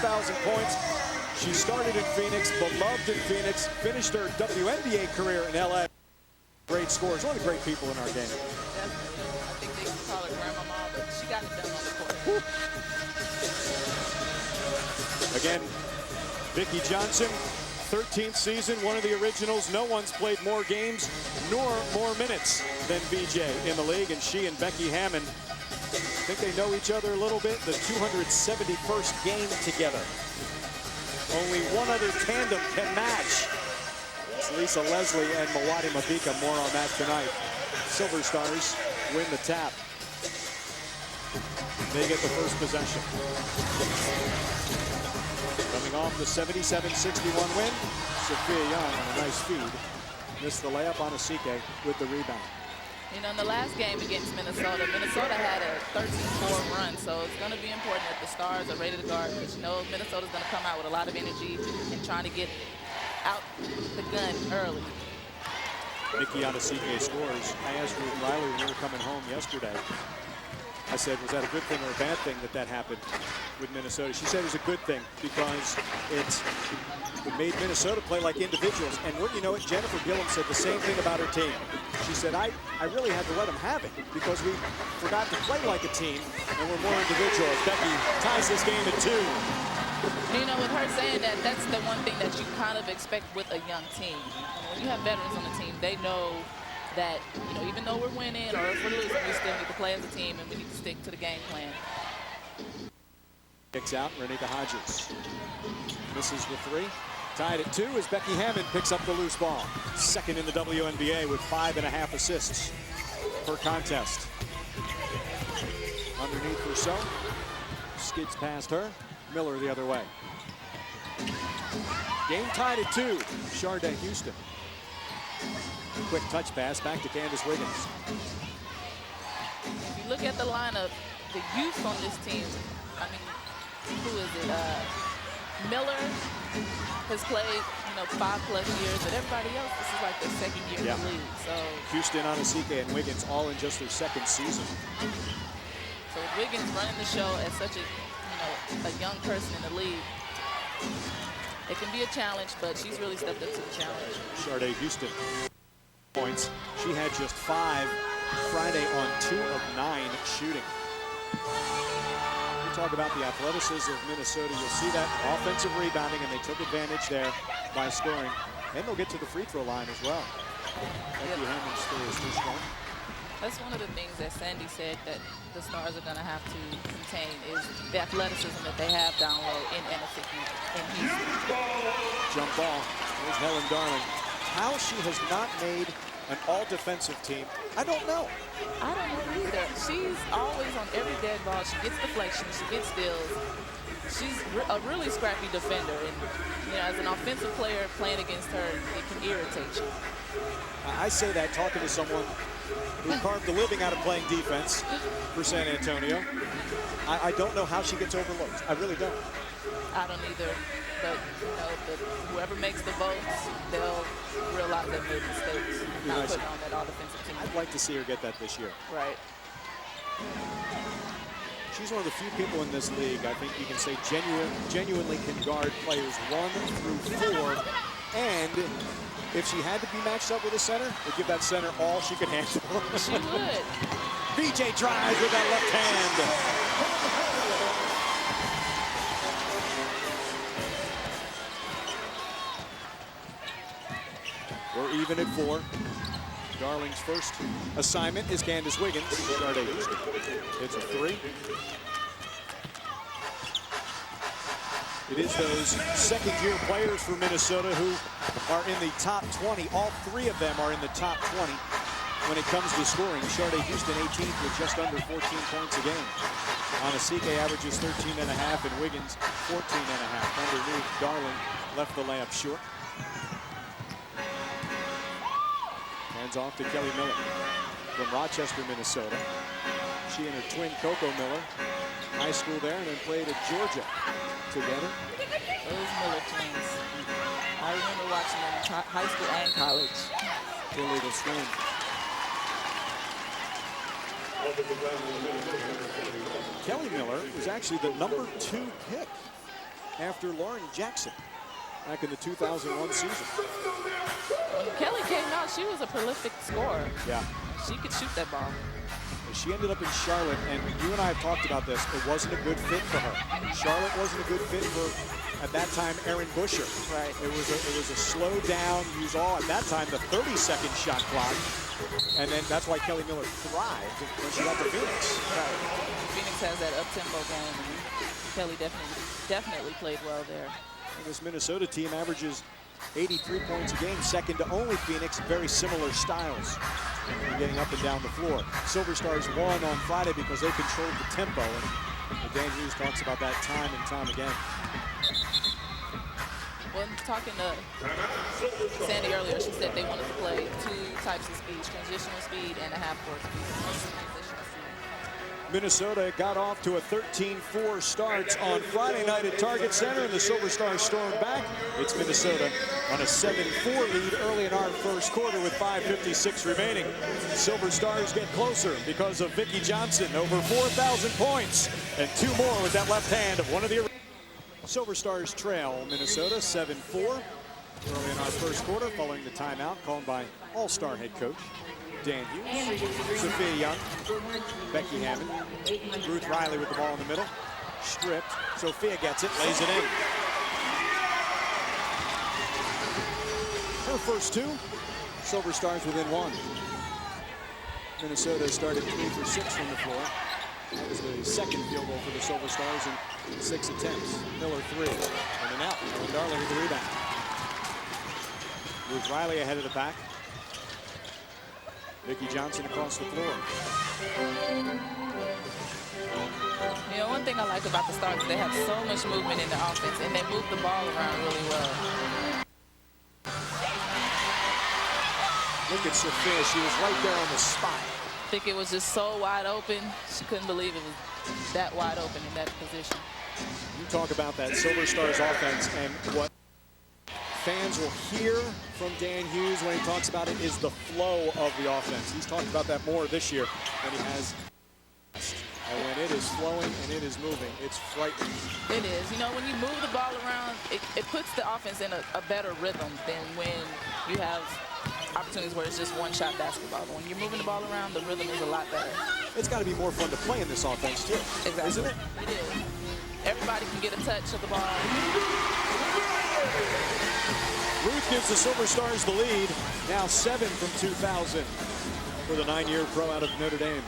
1,000 points. She started in Phoenix, beloved in Phoenix, finished her WNBA career in LA. Great scores, one of the great people in our game. Definitely. I think they used to call her grandmama, but she got it done on the court. Again, Vicki Johnson, 13th season, one of the originals. No one's played more games nor more minutes than BJ in the league, and she and Becky Hammond, I think they know each other a little bit. The 271st game together. Only one other tandem can match. It's Lisa Leslie and Mwati Mabika. More on that tonight. Silver Stars win the tap. They get the first possession. Coming off the 77-61 win, Sophia Young on a nice feed. Missed the layup on Asike with the rebound. You know, in the last game against Minnesota, Minnesota had a 13-4 run, so it's going to be important that the Stars are ready to guard, because you know Minnesota's going to come out with a lot of energy and trying to get out the gun early. Nikki Adesike scores. I asked Ruth Riley when we were coming home yesterday. I said, was that a good thing or a bad thing that happened with Minnesota? She said it was a good thing because it made Minnesota play like individuals. And wouldn't you know it, Jennifer Gillum said the same thing about her team. She said, I really had to let them have it because we forgot to play like a team and we're more individuals. Becky ties this game at 2. You know, with her saying that, that's the one thing that you kind of expect with a young team. When you have veterans on the team, they know that, you know, even though we're winning or if we're losing, we still need to play as a team and we need to stick to the game plan. Kicks out, Renika Hodges. Misses the 3. Tied at 2 as Becky Hammond picks up the loose ball. Second in the WNBA with 5.5 assists per contest. Underneath Rousseau. Skids past her. Miller the other way. Game tied at 2. Sharda Houston. Quick touch pass back to Candace Wiggins. If you look at the lineup, the youth on this team, I mean, who is it? Miller has played, you know, 5+ years, but everybody else, this is like their second year in the league. So Houston, Adesike, and Wiggins all in just their second season. So Wiggins running the show as such a, you know, a young person in the league, it can be a challenge, but she's really stepped up to the challenge. Sharda Houston points. She had just 5 Friday on 2 of 9 shooting. We talk about the athleticism of Minnesota. You'll see that offensive rebounding, and they took advantage there by scoring. And they'll get to the free throw line as well. Becky Hammond's story is too strong. That's one of the things that Sandy said that the Stars are going to have to contain is the athleticism that they have down low in Houston. Jump ball. There's Helen Darling. How she has not made an all-defensive team, I don't know. I don't know either. She's always on every dead ball. She gets deflections. She gets steals. She's a really scrappy defender. And you know, as an offensive player playing against her, it can irritate you. I say that talking to someone who carved a living out of playing defense for San Antonio. I don't know how she gets overlooked. I really don't. I don't either. But, you know, whoever makes the votes, they'll realize they made mistakes, not putting on that all-defensive team. I'd like to see her get that this year. Right. She's one of the few people in this league, I think you can say, genuinely can guard players 1 through 4. And if she had to be matched up with a center, would give that center all she could handle. She would. BJ drives with that left hand. We're even at 4. Darling's first assignment is Candace Wiggins. It's a 3. It is those second-year players for Minnesota who are in the top 20. All 3 of them are in the top 20 when it comes to scoring. Sharda Houston 18th with just under 14 points a game. Adesike averages 13.5 and Wiggins 14.5. Underneath, Darling left the layup short. Hands off to Kelly Miller from Rochester, Minnesota. She and her twin Coco Miller, high school there, and then played at Georgia together. Those Miller twins. I remember watching them in high school and college. Illegal swing. Kelly Miller was actually the #2 pick after Lauren Jackson back in the 2001 season. When Kelly came out, she was a prolific scorer. Yeah. She could shoot that ball. She ended up in Charlotte, and you and I have talked about this. It wasn't a good fit for her. Charlotte wasn't a good fit for, at that time, Erin Busher. Right. It was a slow down, use all, at that time, the 30-second shot clock. And then that's why Kelly Miller thrived when she got to Phoenix. Right. Phoenix has that up-tempo game, and Kelly definitely played well there. And this Minnesota team averages 83 points a game, second to only Phoenix. Very similar styles, getting up and down the floor. Silver Stars won on Friday because they controlled the tempo, and Dan Hughes talks about that time and time again. Well, talking to Sandy earlier, she said they wanted to play two types of speeds, transitional speed and a half-court speed. Minnesota got off to a 13-4 start on Friday night at Target Center, and the Silver Stars stormed back. It's Minnesota on a 7-4 lead early in our first quarter with 5:56 remaining. Silver Stars get closer because of Vicki Johnson, over 4,000 points, and two more with that left hand of one of the Silver Stars trail Minnesota 7-4 early in our first quarter following the timeout called by All-Star head coach Dan Hughes. Sophia Young, Becky Hammond, Ruth Riley with the ball in the middle. Stripped. Sophia gets it, lays it in. Her first two. Silver Stars within one. Minnesota started 3 for 6 from the floor. That was the second field goal for the Silver Stars in 6 attempts. Miller 3. In and out. Ellen Darling with the rebound. Ruth Riley ahead of the pack. Vicki Johnson across the floor. You know, one thing I like about the Stars, they have so much movement in the offense, and they move the ball around really well. Look at Sophia. She was right there on the spot. I think it was just so wide open. She couldn't believe it was that wide open in that position. You talk about that Silver Stars offense, and what fans will hear from Dan Hughes when he talks about it is the flow of the offense. He's talked about that more this year than he has. And when it is flowing and it is moving, it's frightening. It is. You know, when you move the ball around, it puts the offense in a better rhythm than when you have opportunities where it's just one-shot basketball. But when you're moving the ball around, the rhythm is a lot better. It's got to be more fun to play in this offense, too. Exactly. Isn't it? It is. Everybody can get a touch of the ball. Ruth gives the Silver Stars the lead. Now 7 from 2000 for the 9-year pro out of Notre Dame.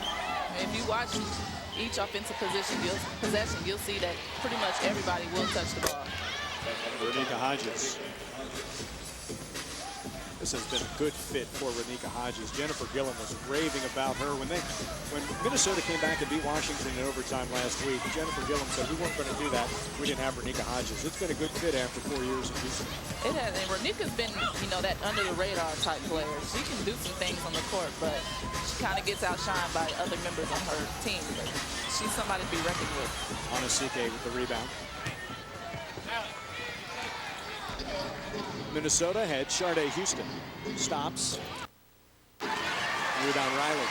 If you watch each offensive possession, you'll see that pretty much everybody will touch the ball. Renika Hodges. This has been a good fit for Renika Hodges. Jennifer Gillum was raving about her when Minnesota came back and beat Washington in overtime last week. Jennifer Gillum said we weren't going to do that. We didn't have Renika Hodges. It's been a good fit after 4 years in Houston. It has, and Renika's been, you know, that under the radar type player. She can do some things on the court, but she kind of gets outshined by other members on her team. But she's somebody to be reckoned with. Anasike with the rebound. Minnesota head. Sharday Houston stops. Rebound Riley.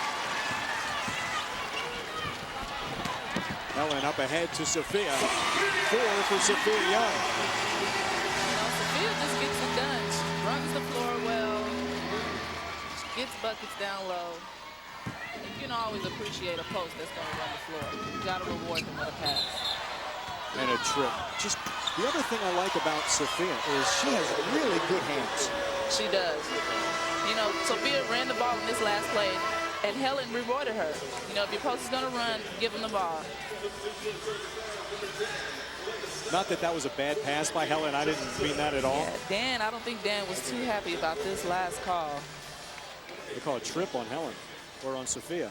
Ellen up ahead to Sophia. 4 for Sophia Young. You know, Sophia just gets it done. She runs the floor well. She gets buckets down low. You can always appreciate a post that's going to run the floor. You got to reward them with a pass. And a trip. Just the other thing I like about Sophia is she has really good hands. She does. You know, Sophia ran the ball in this last play, and Helen rewarded her. You know, if your post is going to run, give them the ball. Not that that was a bad pass by Helen. I didn't mean that at all. Yeah, Dan, I don't think Dan was too happy about this last call. They call a trip on Helen or on Sophia.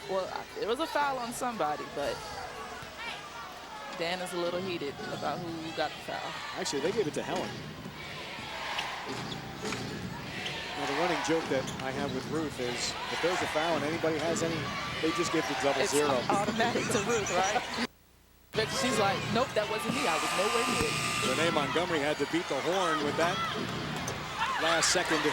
Well, it was a foul on somebody, but Dan is a little heated about who got the foul. Actually, they gave it to Helen. Now, the running joke that I have with Ruth is if there's a foul and anybody has any, they just give the double zero. It's automatic to Ruth, right? But she's like, nope, that wasn't me. I was nowhere near it. Renee Montgomery had to beat the horn with that last second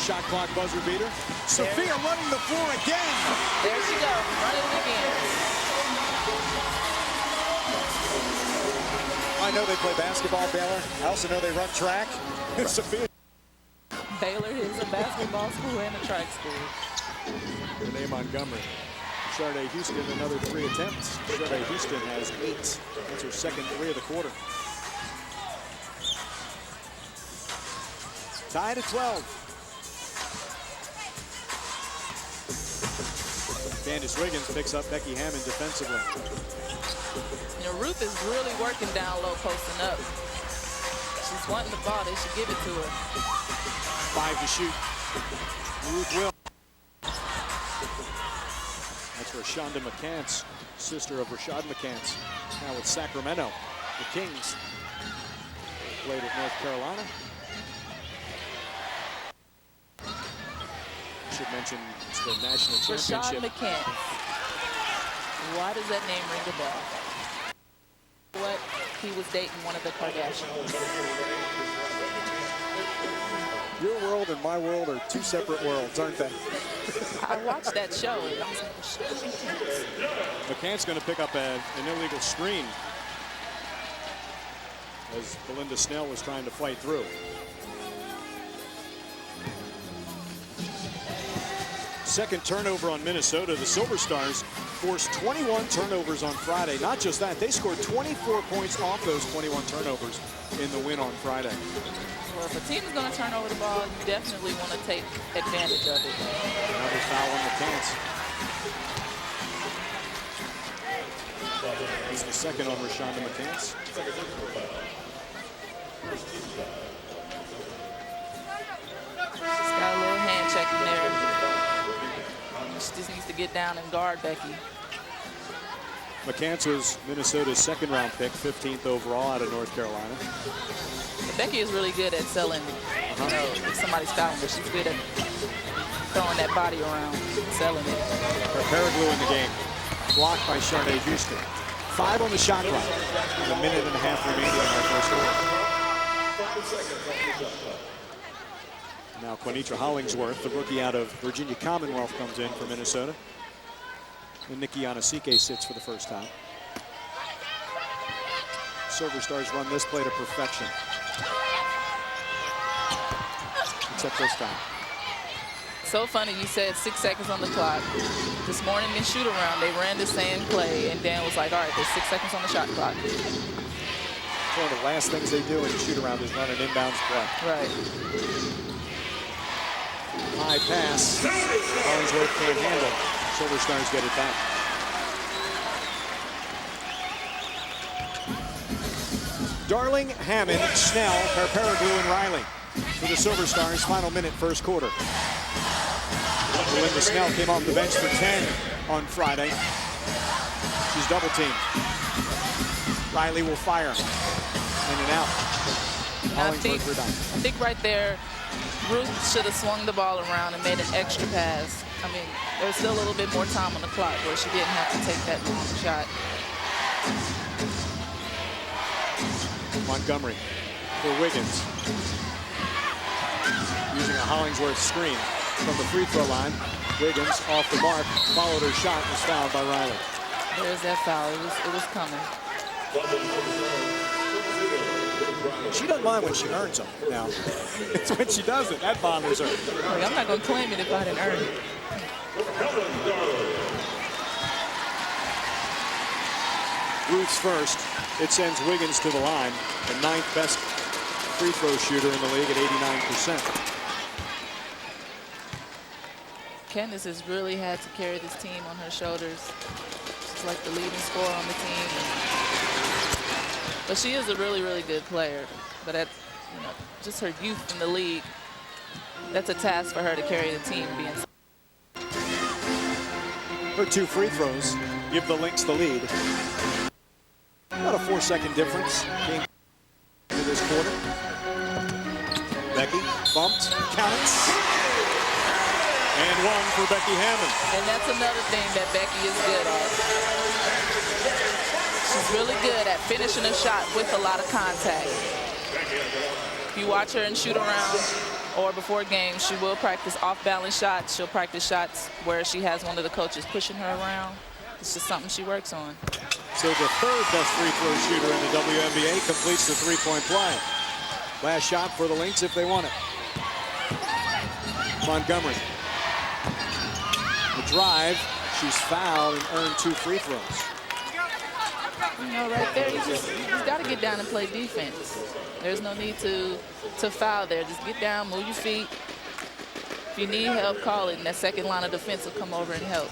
shot clock buzzer beater. Sophia running the floor again. There she goes, running it again. know they play basketball, Baylor. I also know they run track. Baylor is a basketball school and a track school. Renee Montgomery. Sharday Houston, another 3 attempts. Sharday Houston has 8. That's her second 3 of the quarter. Tied at 12. Candace Wiggins picks up Becky Hammond defensively. You know, Ruth is really working down low, posting up. She's wanting the ball. They should give it to her. 5 to shoot. Ruth will. That's Rashonda McCants, sister of Rashad McCants. Now with Sacramento. The Kings played at North Carolina. Should mention it's the national championship. Rashad McCants. Why does that name ring a bell? What? He was dating one of the Kardashians. Your world and my world are 2 separate worlds, aren't they? I watched that show. And I was like, Rashad McCants. McCants going to pick up an illegal screen as Belinda Snell was trying to fight through. Second turnover on Minnesota. The Silver Stars forced 21 turnovers on Friday. Not just that, they scored 24 points off those 21 turnovers in the win on Friday. Well, if a team is going to turn over the ball, you definitely want to take advantage of it. Another foul on McCants. He's the second on Rashonda McCants. She's got a little hand check in there. She just needs to get down and guard Becky. McCants was Minnesota's second-round pick, 15th overall out of North Carolina. But Becky is really good at selling. You know, if somebody's fouling her, she's good at throwing that body around, selling it. Her paraglue in the game, blocked by Sharday Houston. 5 on the shot clock. And a minute and a half remaining in our first quarter. Now Quanitra Hollingsworth, the rookie out of Virginia Commonwealth, comes in for Minnesota. And Nikki Yanasike sits for the first time. Silver Stars run this play to perfection. Except this time. So funny, you said 6 seconds on the clock. This morning in shoot around, they ran the same play, and Dan was like, all right, there's 6 seconds on the shot clock. One of the last things they do in shoot around is run an inbounds play. Right. High pass. Hollingsworth can't handle. Silver Stars get it back. Darling, Hammond, Snell, Paraglue, and Riley for the Silver Stars. Final minute, first quarter. Belinda Snell came off the bench for 10 on Friday. She's double teamed. Riley will fire. In and out. Hollingsworth rebound. I think right there, Ruth should have swung the ball around and made an extra pass. I mean, there was still a little bit more time on the clock where she didn't have to take that long shot. Montgomery for Wiggins. Using a Hollingsworth screen from the free throw line. Wiggins off the mark, followed her shot, was fouled by Riley. There's that foul. It was coming. She doesn't mind when she earns them now. It's when she doesn't that bothers her. Like, I'm not going to claim it if I didn't earn it. Ruth's first. It sends Wiggins to the line, the 9th best free throw shooter in the league at 89%. Candace has really had to carry this team on her shoulders. She's like the leading scorer on the team. But she is a really, really good player. But at, you know, just her youth in the league, that's a task for her to carry the team. Her 2 free throws give the Lynx the lead. About a 4-second difference into this quarter. Becky bumped, counts. And 1 for Becky Hammond. And that's another thing that Becky is good at. She's really good at finishing a shot with a lot of contact. If you watch her and shoot around or before games, she will practice off-balance shots. She'll practice shots where she has one of the coaches pushing her around. It's just something she works on. So the third best free throw shooter in the WNBA completes the three-point play. Last shot for the Lynx if they want it. Montgomery. The drive. She's fouled and earned 2 free throws. You know, right there, he's got to get down and play defense. There's no need to foul there. Just get down, move your feet. If you need help, call it, and that second line of defense will come over and help.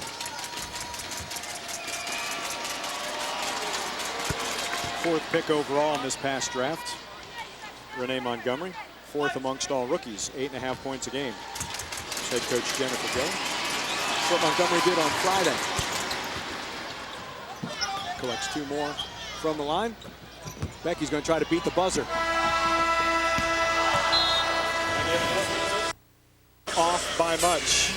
Fourth pick overall in this past draft. Renee Montgomery, 4th amongst all rookies, 8.5 points a game. Head coach Jennifer Gill. That's what Montgomery did on Friday. Collects 2 more from the line. Becky's going to try to beat the buzzer. Off by much.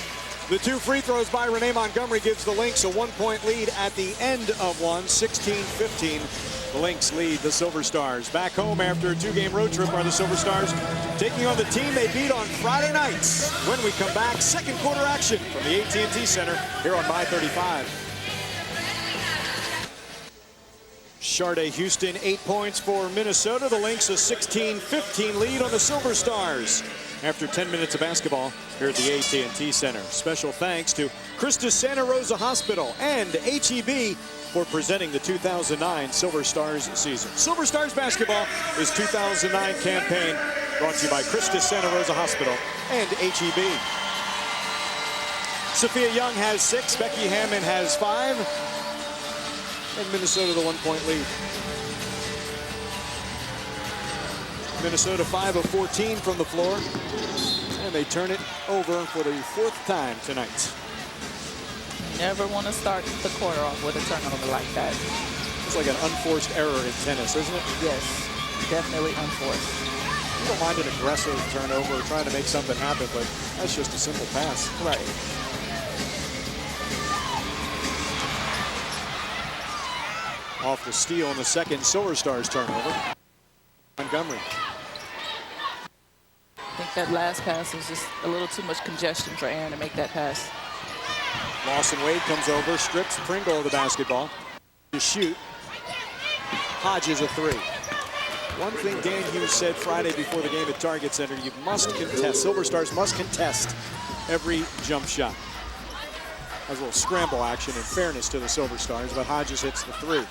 The 2 free throws by Renee Montgomery gives the Lynx a 1-point lead at the end of one, 16-15. The Lynx lead the Silver Stars. Back home after a 2-game road trip are the Silver Stars taking on the team they beat on Friday nights. When we come back, second quarter action from the AT&T Center here on My 35. Sharday Houston, 8 points for Minnesota. The Lynx a 16-15 lead on the Silver Stars after 10 minutes of basketball here at the AT&T Center. Special thanks to Christus Santa Rosa Hospital and HEB for presenting the 2009 Silver Stars season. Silver Stars basketball is 2009 campaign brought to you by Christus Santa Rosa Hospital and HEB. Sophia Young has 6, Becky Hammond has 5. And Minnesota the 1-point lead. Minnesota 5 of 14 from the floor. And they turn it over for the 4th time tonight. Never want to start the quarter off with a turnover like that. It's like an unforced error in tennis, isn't it? Yes, definitely unforced. You don't mind an aggressive turnover, trying to make something happen, but that's just a simple pass. Right. Off the steal in the second Silver Stars turnover. Montgomery. I think that last pass was just a little too much congestion for Aaron to make that pass. Lawson Wade comes over, strips Pringle of the basketball. To shoot. Hodges a 3. One thing Dan Hughes said Friday before the game at Target Center, you must contest. Silver Stars must contest every jump shot. Has a little scramble action in fairness to the Silver Stars, but Hodges hits the 3.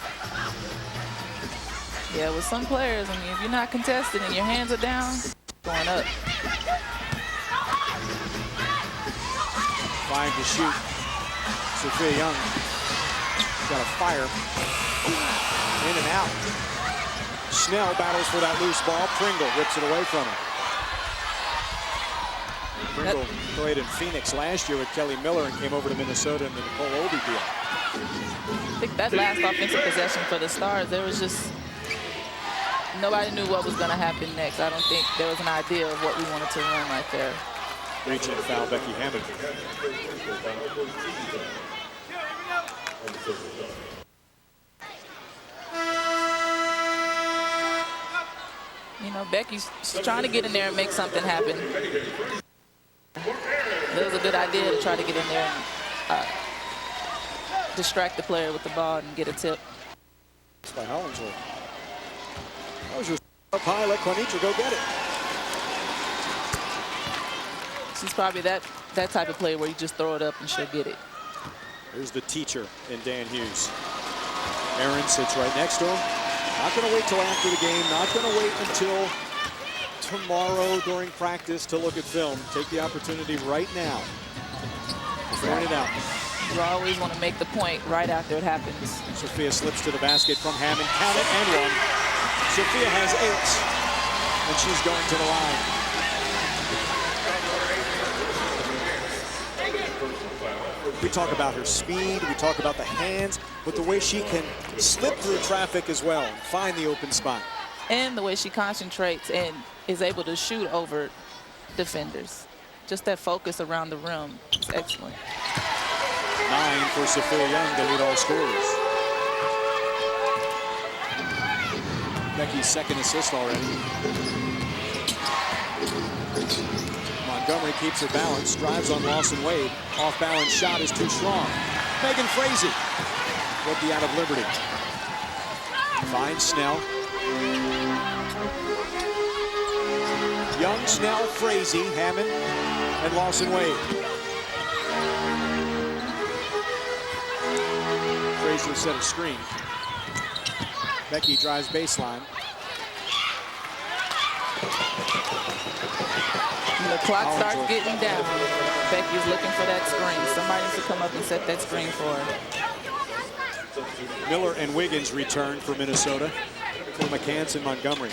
Yeah, with some players, I mean, if you're not contesting and your hands are down, going up. Fine to shoot. Sophia Young got a fire. In and out. Snell battles for that loose ball. Pringle rips it away from him. Pringle played in Phoenix last year with Kelly Miller and came over to Minnesota in the Nicole Obi deal. I think that last offensive possession for the Stars, there was just nobody knew what was going to happen next. I don't think there was an idea of what we wanted to run right there. Reaching to foul Becky Hammond. You know, Becky's trying to get in there and make something happen. It was a good idea to try to get in there and distract the player with the ball and get a tip. It's by Hollingsworth. That was just up high, let Quanitra go get it. She's probably that type of player where you just throw it up and she'll get it. Here's the teacher in Dan Hughes. Aaron sits right next to him. Not going to wait till after the game. Not going to wait until tomorrow during practice to look at film. Take the opportunity right now to point it out. You always want to make the point right after it happens. Sophia slips to the basket from Hammond. Count it and 1. Sophia has 8. And she's going to the line. We talk about her speed, we talk about the hands, but the way she can slip through traffic as well and find the open spot. And the way she concentrates and is able to shoot over defenders. Just that focus around the rim is excellent. 9 for Sophia Young to lead all scorers. Becky's 2nd assist already. Montgomery keeps her balance, drives on Lawson Wade. Off balance shot is too strong. Megan Frazee will be out of Liberty. Finds Snell. Young, Snell, Frazee, Hammond, and Lawson Wade. Frazee will set a screen. Becky drives baseline. When the clock starts getting down, Becky's looking for that screen. Somebody needs to come up and set that screen for her. Miller and Wiggins return for Minnesota. For McCants and Montgomery.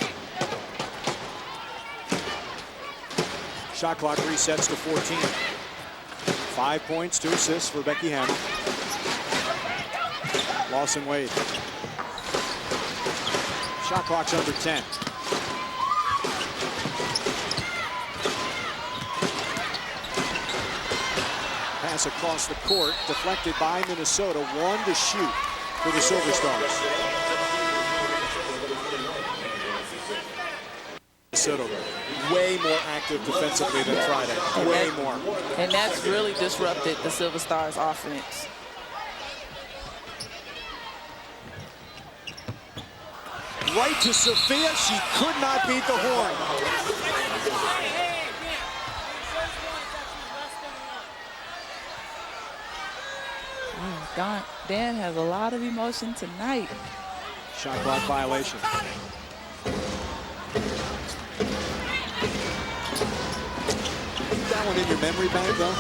Shot clock resets to 14. 5 points, 2 assists for Becky Hammond. Lawson Wade. Shot clock's under 10. Pass across the court, deflected by Minnesota. 1 to shoot for the Silver Stars. Minnesota way more active defensively than Friday. Way more. And that's really disrupted the Silver Stars offense. Right to Sophia. She could not beat the horn. Dan has a lot of emotion tonight. Shot clock violation. That one in your memory bank, though.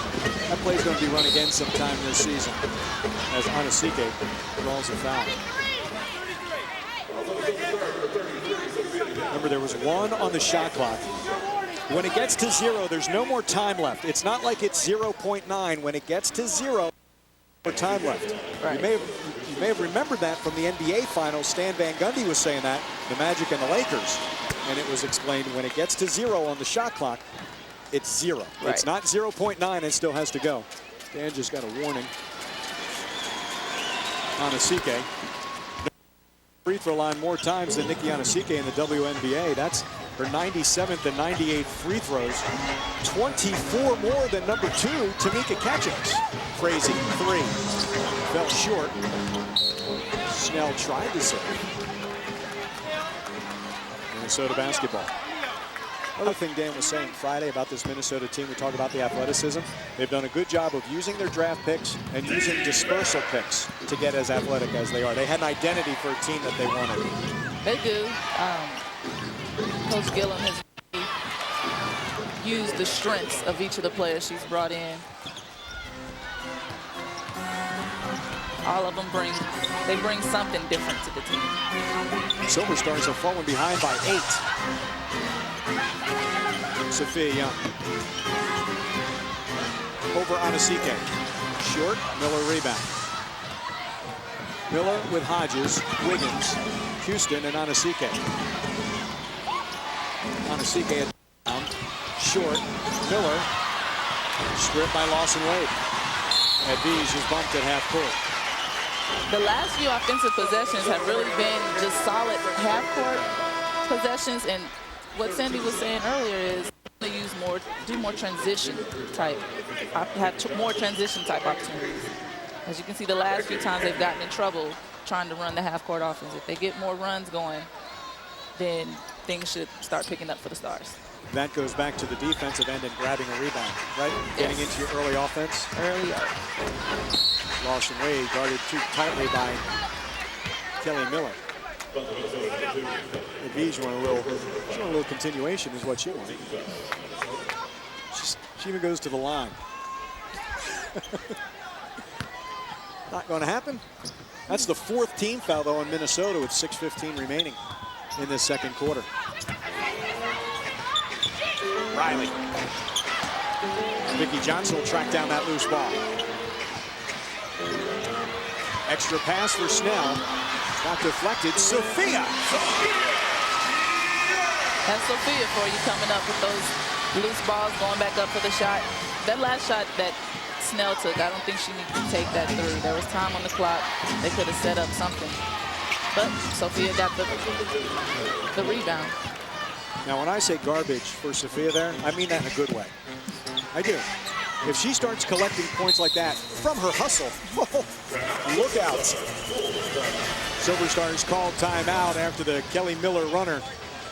That play's going to be run again sometime this season as Anasike draws a foul. Remember, there was 1 on the shot clock. When it gets to 0, there's no more time left. It's not like it's 0.9. When it gets to 0, more time left. Right. You may have remembered that from the NBA Finals. Stan Van Gundy was saying that, the Magic and the Lakers. And it was explained when it gets to 0 on the shot clock, it's 0. Right. It's not 0.9. It still has to go. Dan just got a warning. Anasike. Free throw line more times than Nikki Anasike in the WNBA. That's her 97th and 98th free throws. 24 more than number 2, Tamika Catchings. Frazee, 3. Fell short. Snell tried to serve. Minnesota basketball. Another thing Dan was saying Friday about this Minnesota team, we talk about the athleticism. They've done a good job of using their draft picks and using dispersal picks to get as athletic as they are. They had an identity for a team that they wanted. They do. Coach Gillum has used the strengths of each of the players she's brought in. All of them bring something different to the team. Silver Stars have fallen behind by 8. Sophia Young. Over Anasike. Short, Miller rebound. Miller with Hodges, Wiggins, Houston, and Anasike. Anasike at down. Short, Miller. Stripped by Lawson Wade. Advige is bumped at half court. The last few offensive possessions have really been just solid half-court possessions, and what Sandy was saying earlier is to do more transition type, have more transition type opportunities. As you can see, the last few times they've gotten in trouble trying to run the half-court offense. If they get more runs going, then things should start picking up for the Stars. That goes back to the defensive end and grabbing a rebound, right? Getting into your early offense. Early up. Lawson Wade guarded too tightly by Kelly Miller. Advige want a little continuation is what she wanted. She even goes to the line. Not going to happen. That's the 4th team foul, though, on Minnesota with 6:15 remaining in this second quarter. Riley. Vicki Johnson will track down that loose ball. Extra pass for Snell. Got deflected. Sophia. That's Sophia for you, coming up with those loose balls, going back up for the shot. That last shot that Snell took, I don't think she needed to take that 3. There was time on the clock. They could have set up something. But Sophia got the rebound. Now, when I say garbage for Sophia there, I mean that in a good way. I do. If she starts collecting points like that from her hustle, look out. Silver Stars called timeout after the Kelly Miller runner.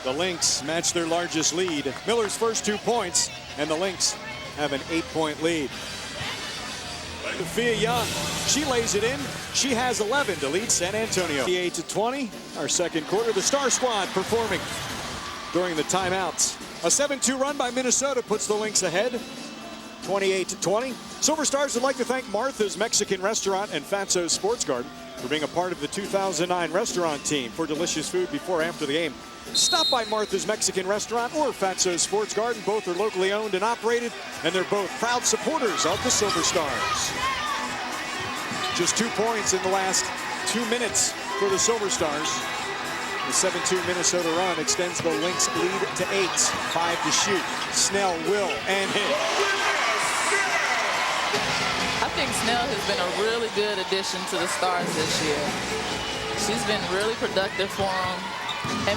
The Lynx matched their largest lead. Miller's first 2 points, and the Lynx have an 8-point lead. Sophia Young, she lays it in. She has 11 to lead San Antonio. 8-20, our second quarter. The Star Squad performing during the timeouts. A 7-2 run by Minnesota puts the Lynx ahead, 28-20. Silver Stars would like to thank Martha's Mexican Restaurant and Fatso's Sports Garden for being a part of the 2009 restaurant team. For delicious food before or after the game, stop by Martha's Mexican Restaurant or Fatso's Sports Garden. Both are locally owned and operated, and they're both proud supporters of the Silver Stars. Just 2 points in the last 2 minutes for the Silver Stars. The 7-2 Minnesota run extends the Lynx lead to 8. 5 to shoot. Snell will and hit. I think Snell has been a really good addition to the Stars this year. She's been really productive for them,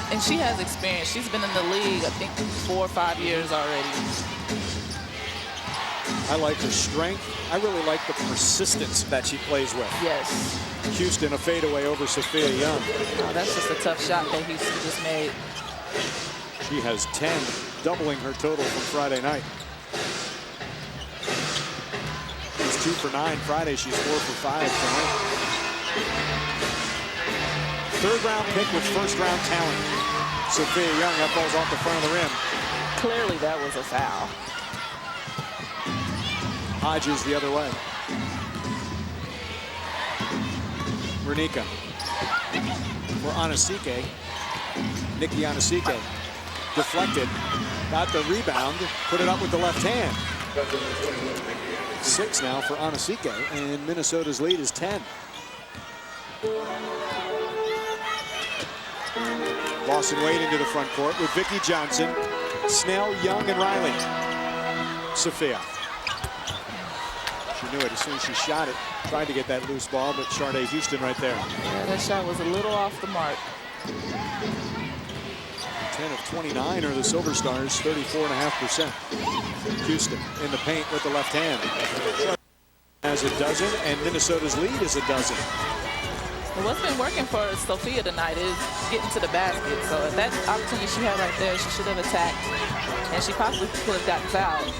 and she has experience. She's been in the league, I think, 4 or 5 years already. I like her strength. I really like the persistence that she plays with. Yes. Houston, a fadeaway over Sophia Young. Oh, that's just a tough shot that Houston just made. She has 10, doubling her total from Friday night. She's 2 for 9 Friday. She's 4 for 5 tonight. Third-round pick with first-round talent. Sophia Young, that ball's off the front of the rim. Clearly, that was a foul. Hodges the other way. Renica for Anasike. Nikki Anasike deflected, got the rebound, put it up with the left hand. 6 now for Anasike, and Minnesota's lead is 10. Lawson Wade into the front court with Vicki Johnson, Snell, Young, and Riley. Sophia. She knew it as soon as she shot it. Tried to get that loose ball, but Sharday Houston right there. Yeah, that shot was a little off the mark. 10 of 29 are the Silver Stars, 34.5%. Houston in the paint with the left hand. Has a dozen, and Minnesota's lead is a dozen. Well, what's been working for Sophia tonight is getting to the basket. So if that opportunity she had right there, she should have attacked, and she possibly could have gotten fouled.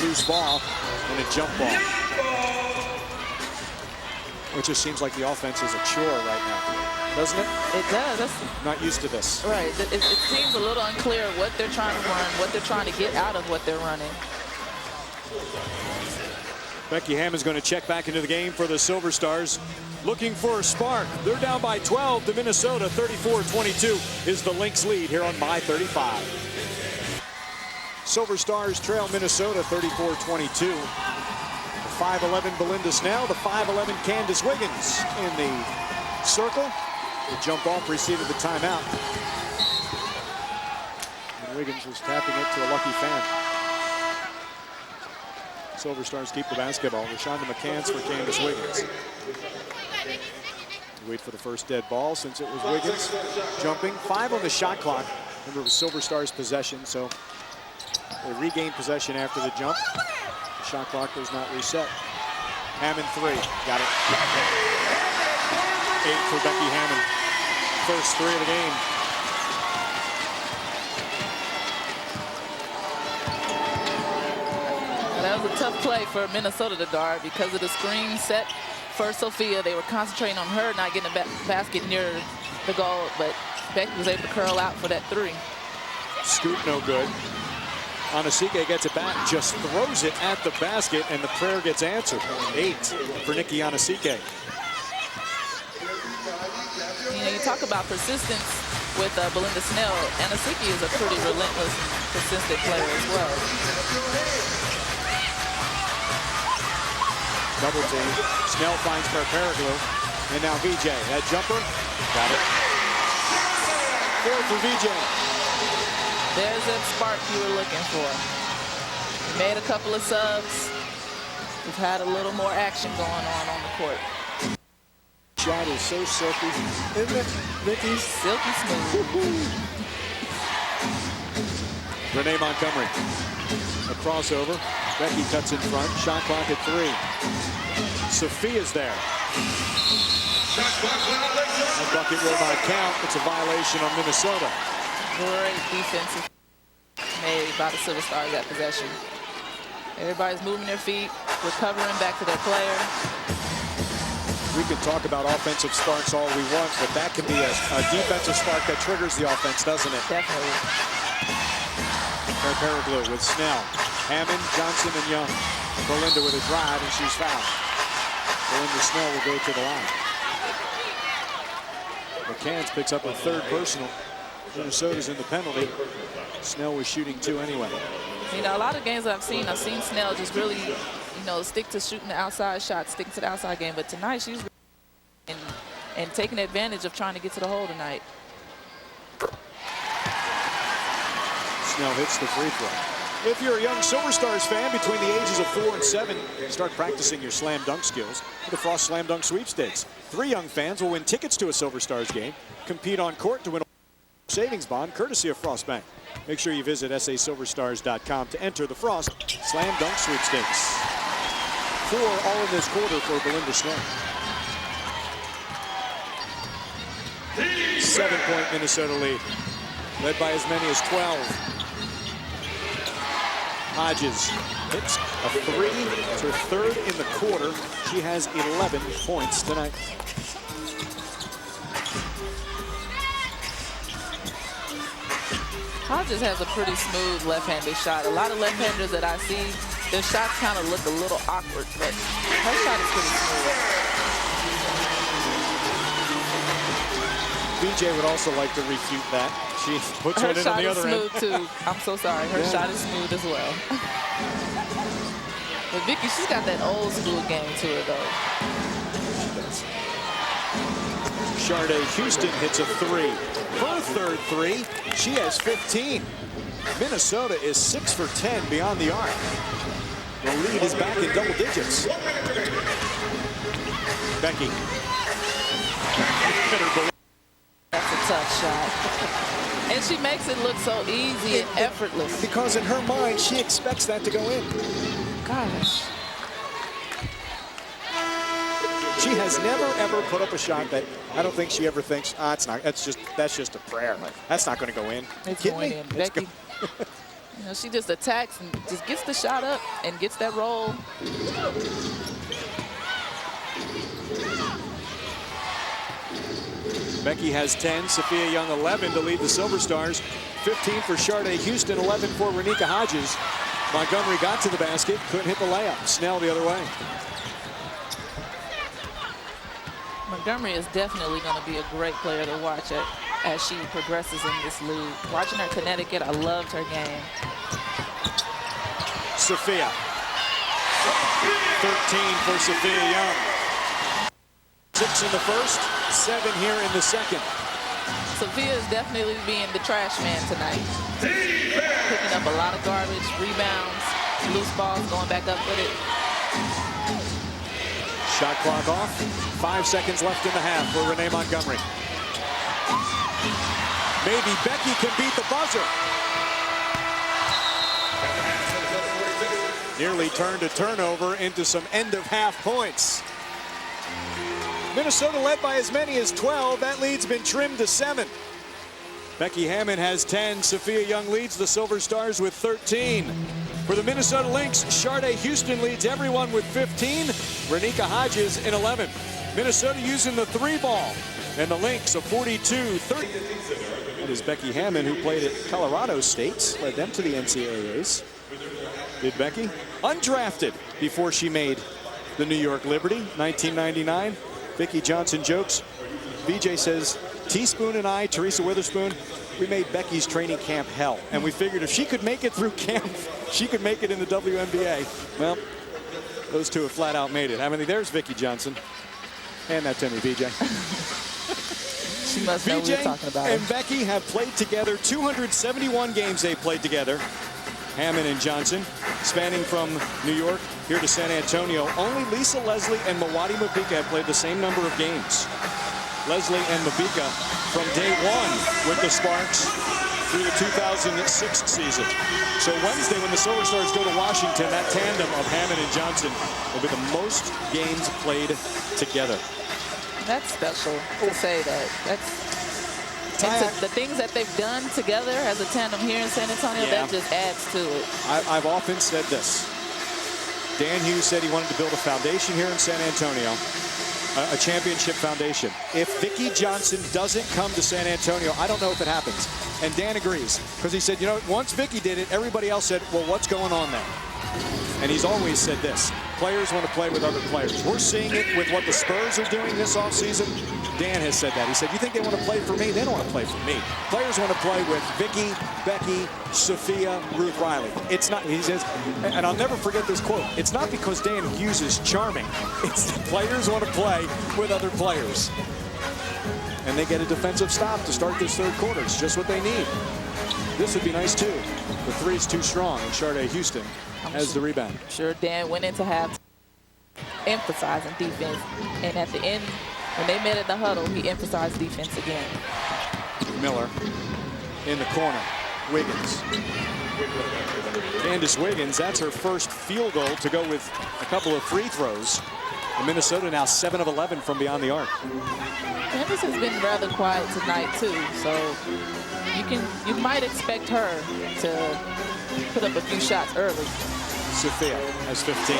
Loose ball and a jump ball. It just seems like the offense is a chore right now, doesn't it? It does. That's not used to this. Right. It seems a little unclear what they're trying to run, what they're trying to get out of what they're running. Becky Hammond's going to check back into the game for the Silver Stars. Looking for a spark. They're down by 12 to Minnesota. 34-22 is the Lynx lead here on My 35. Silver Stars trail Minnesota 34-22. The 5'11 Belinda Snell, the 5'11 Candace Wiggins in the circle. The jump ball preceded the timeout. And Wiggins was tapping it to a lucky fan. Silver Stars keep the basketball. Rashonda McCants for Candace Wiggins. Wait for the first dead ball since it was Wiggins jumping. 5 on the shot clock. Remember, it was Silver Stars possession, so they regained possession after the jump. The shot clock does not reset. Hammond 3, got it. 8 for Becky Hammond. First 3 of the game. That was a tough play for Minnesota to dart because of the screen set for Sophia. They were concentrating on her not getting a basket near the goal, but Becky was able to curl out for that 3. Scoop no good. Anasike gets it back, just throws it at the basket, and the prayer gets answered. 8 for Nikki Anasike. You know, you talk about persistence with Belinda Snell. Anasike is a pretty relentless, persistent player as well. Double team. Snell finds Perperiglu, and now VJ. That jumper, got it. 4 for VJ. There's that spark you were looking for. We made a couple of subs. We've had a little more action going on the court. Shot is so silky, isn't it, Vicky? Silky smooth. Renee Montgomery. A crossover. Becky cuts in front. Shot clock at 3. Sophia's there. That bucket will not count. It's a violation on Minnesota. Great defensive made by the Silver Stars that possession. Everybody's moving their feet, recovering back to their player. We can talk about offensive sparks all we want, but that can be a defensive spark that triggers the offense, doesn't it? Definitely. Periglu with Snell. Hammond, Johnson, and Young. Belinda with a drive, and she's fouled. Belinda Snell will go to the line. McCants picks up a 3rd personal. Minnesota's in the penalty. Snell was shooting 2 anyway. You know, a lot of games that I've seen Snell just really, you know, stick to shooting the outside shot, stick to the outside game. But tonight she's and taking advantage of trying to get to the hole tonight. Snell hits the free throw. If you're a young Silver Stars fan between the ages of 4 and 7, start practicing your slam dunk skills for the Frost Slam Dunk Sweepstakes. 3 young fans will win tickets to a Silver Stars game, compete on court to win a savings bond courtesy of Frost Bank. Make sure you visit sasilverstars.com to enter the Frost Slam Dunk Sweepstakes. 4 all in this quarter for Belinda Snell. 7-point Minnesota lead, led by as many as 12. Hodges hits a 3. It's her 3rd in the quarter. She has 11 points tonight. Hodges has a pretty smooth left-handed shot. A lot of left-handers that I see, their shots kind of look a little awkward, but her shot is pretty smooth. BJ would also like to refute that. She puts one in on the other end. Her shot is smooth, too. I'm so sorry. Her shot is smooth as well. But Vicky, she's got that old school game to her, though. She does. Sharday Houston hits a 3. Her 3rd 3. She has 15. Minnesota is 6 for 10 beyond the arc. The lead is back in double digits. Becky. That's a tough shot. And she makes it look so easy and effortless. Because in her mind, she expects that to go in. Gosh. She has never, ever put up a shot that I don't think she ever thinks, it's not, that's just a prayer. That's not going to go in. It's going in. Becky, you know, she just attacks and just gets the shot up and gets that roll. Becky has 10, Sophia Young 11 to lead the Silver Stars. 15 for Sharday Houston, 11 for Renika Hodges. Montgomery got to the basket, couldn't hit the layup. Snell the other way. Montgomery is definitely going to be a great player to watch as she progresses in this league. Watching her Connecticut, I loved her game. Sophia. 13 for Sophia Young. 6 in the first, 7 here in the second. Sophia is definitely being the trash man tonight. Picking up a lot of garbage, rebounds, loose balls, going back up with it. Shot clock off. 5 seconds left in the half for Renee Montgomery. Maybe Becky can beat the buzzer. Nearly turned a turnover into some end-of-half points. Minnesota led by as many as 12. That lead's been trimmed to 7. Becky Hammond has 10. Sophia Young leads the Silver Stars with 13. For the Minnesota Lynx, Sharday Houston leads everyone with 15. Renika Hodges in 11. Minnesota using the 3 ball. And the Lynx a 42-30. That is Becky Hammond, who played at Colorado State, led them to the NCAAs. Did Becky? Undrafted before she made the New York Liberty, 1999. Vicki Johnson jokes. VJ says, Teaspoon and I, Teresa Witherspoon, we made Becky's training camp hell. And we figured if she could make it through camp, she could make it in the WNBA. Well, those two have flat out made it. I mean, there's Vicki Johnson. Hand that to me, VJ. She must know what we're talking about. And Becky have played together 271 games they've played together. Hammond and Johnson, spanning from New York here to San Antonio. Only Lisa Leslie and Mawadi Mabika have played the same number of games. Leslie and Mabika from day one with the Sparks. through the 2006 season. So Wednesday, when the Silver Stars go to Washington, that tandem of Hammond and Johnson will be the most games played together. That's special to say that. The things that they've done together as a tandem here in San Antonio, that just adds to it. I've often said this. Dan Hughes said he wanted to build a foundation here in San Antonio, a championship foundation. If Vicki Johnson doesn't come to San Antonio, I don't know if it happens. And Dan agrees, because he said, you know, once Vicki did it, everybody else said, well, what's going on there? And he's always said this: players want to play with other players. We're seeing it with what the Spurs are doing this offseason. Dan has said that. He said, you think they want to play for me? They don't want to play for me. Players want to play with Vicki, Becky, Sophia, Ruth Riley. It's not, he says, and I'll never forget this quote, it's not because Dan Hughes is charming. It's the players want to play with other players. And they get a defensive stop to start this third quarter. It's just what they need. This would be nice, too. The three's too strong, and Sharday Houston has the rebound. Sure, Dan went into half emphasizing defense. And at the end, when they met at the huddle, he emphasized defense again. Miller in the corner. Wiggins. Candace Wiggins, that's her first field goal to go with a couple of free throws. And Minnesota now 7 of 11 from beyond the arc. Candace has been rather quiet tonight, too. So you might expect her to put up a few shots early. Sophia has 15.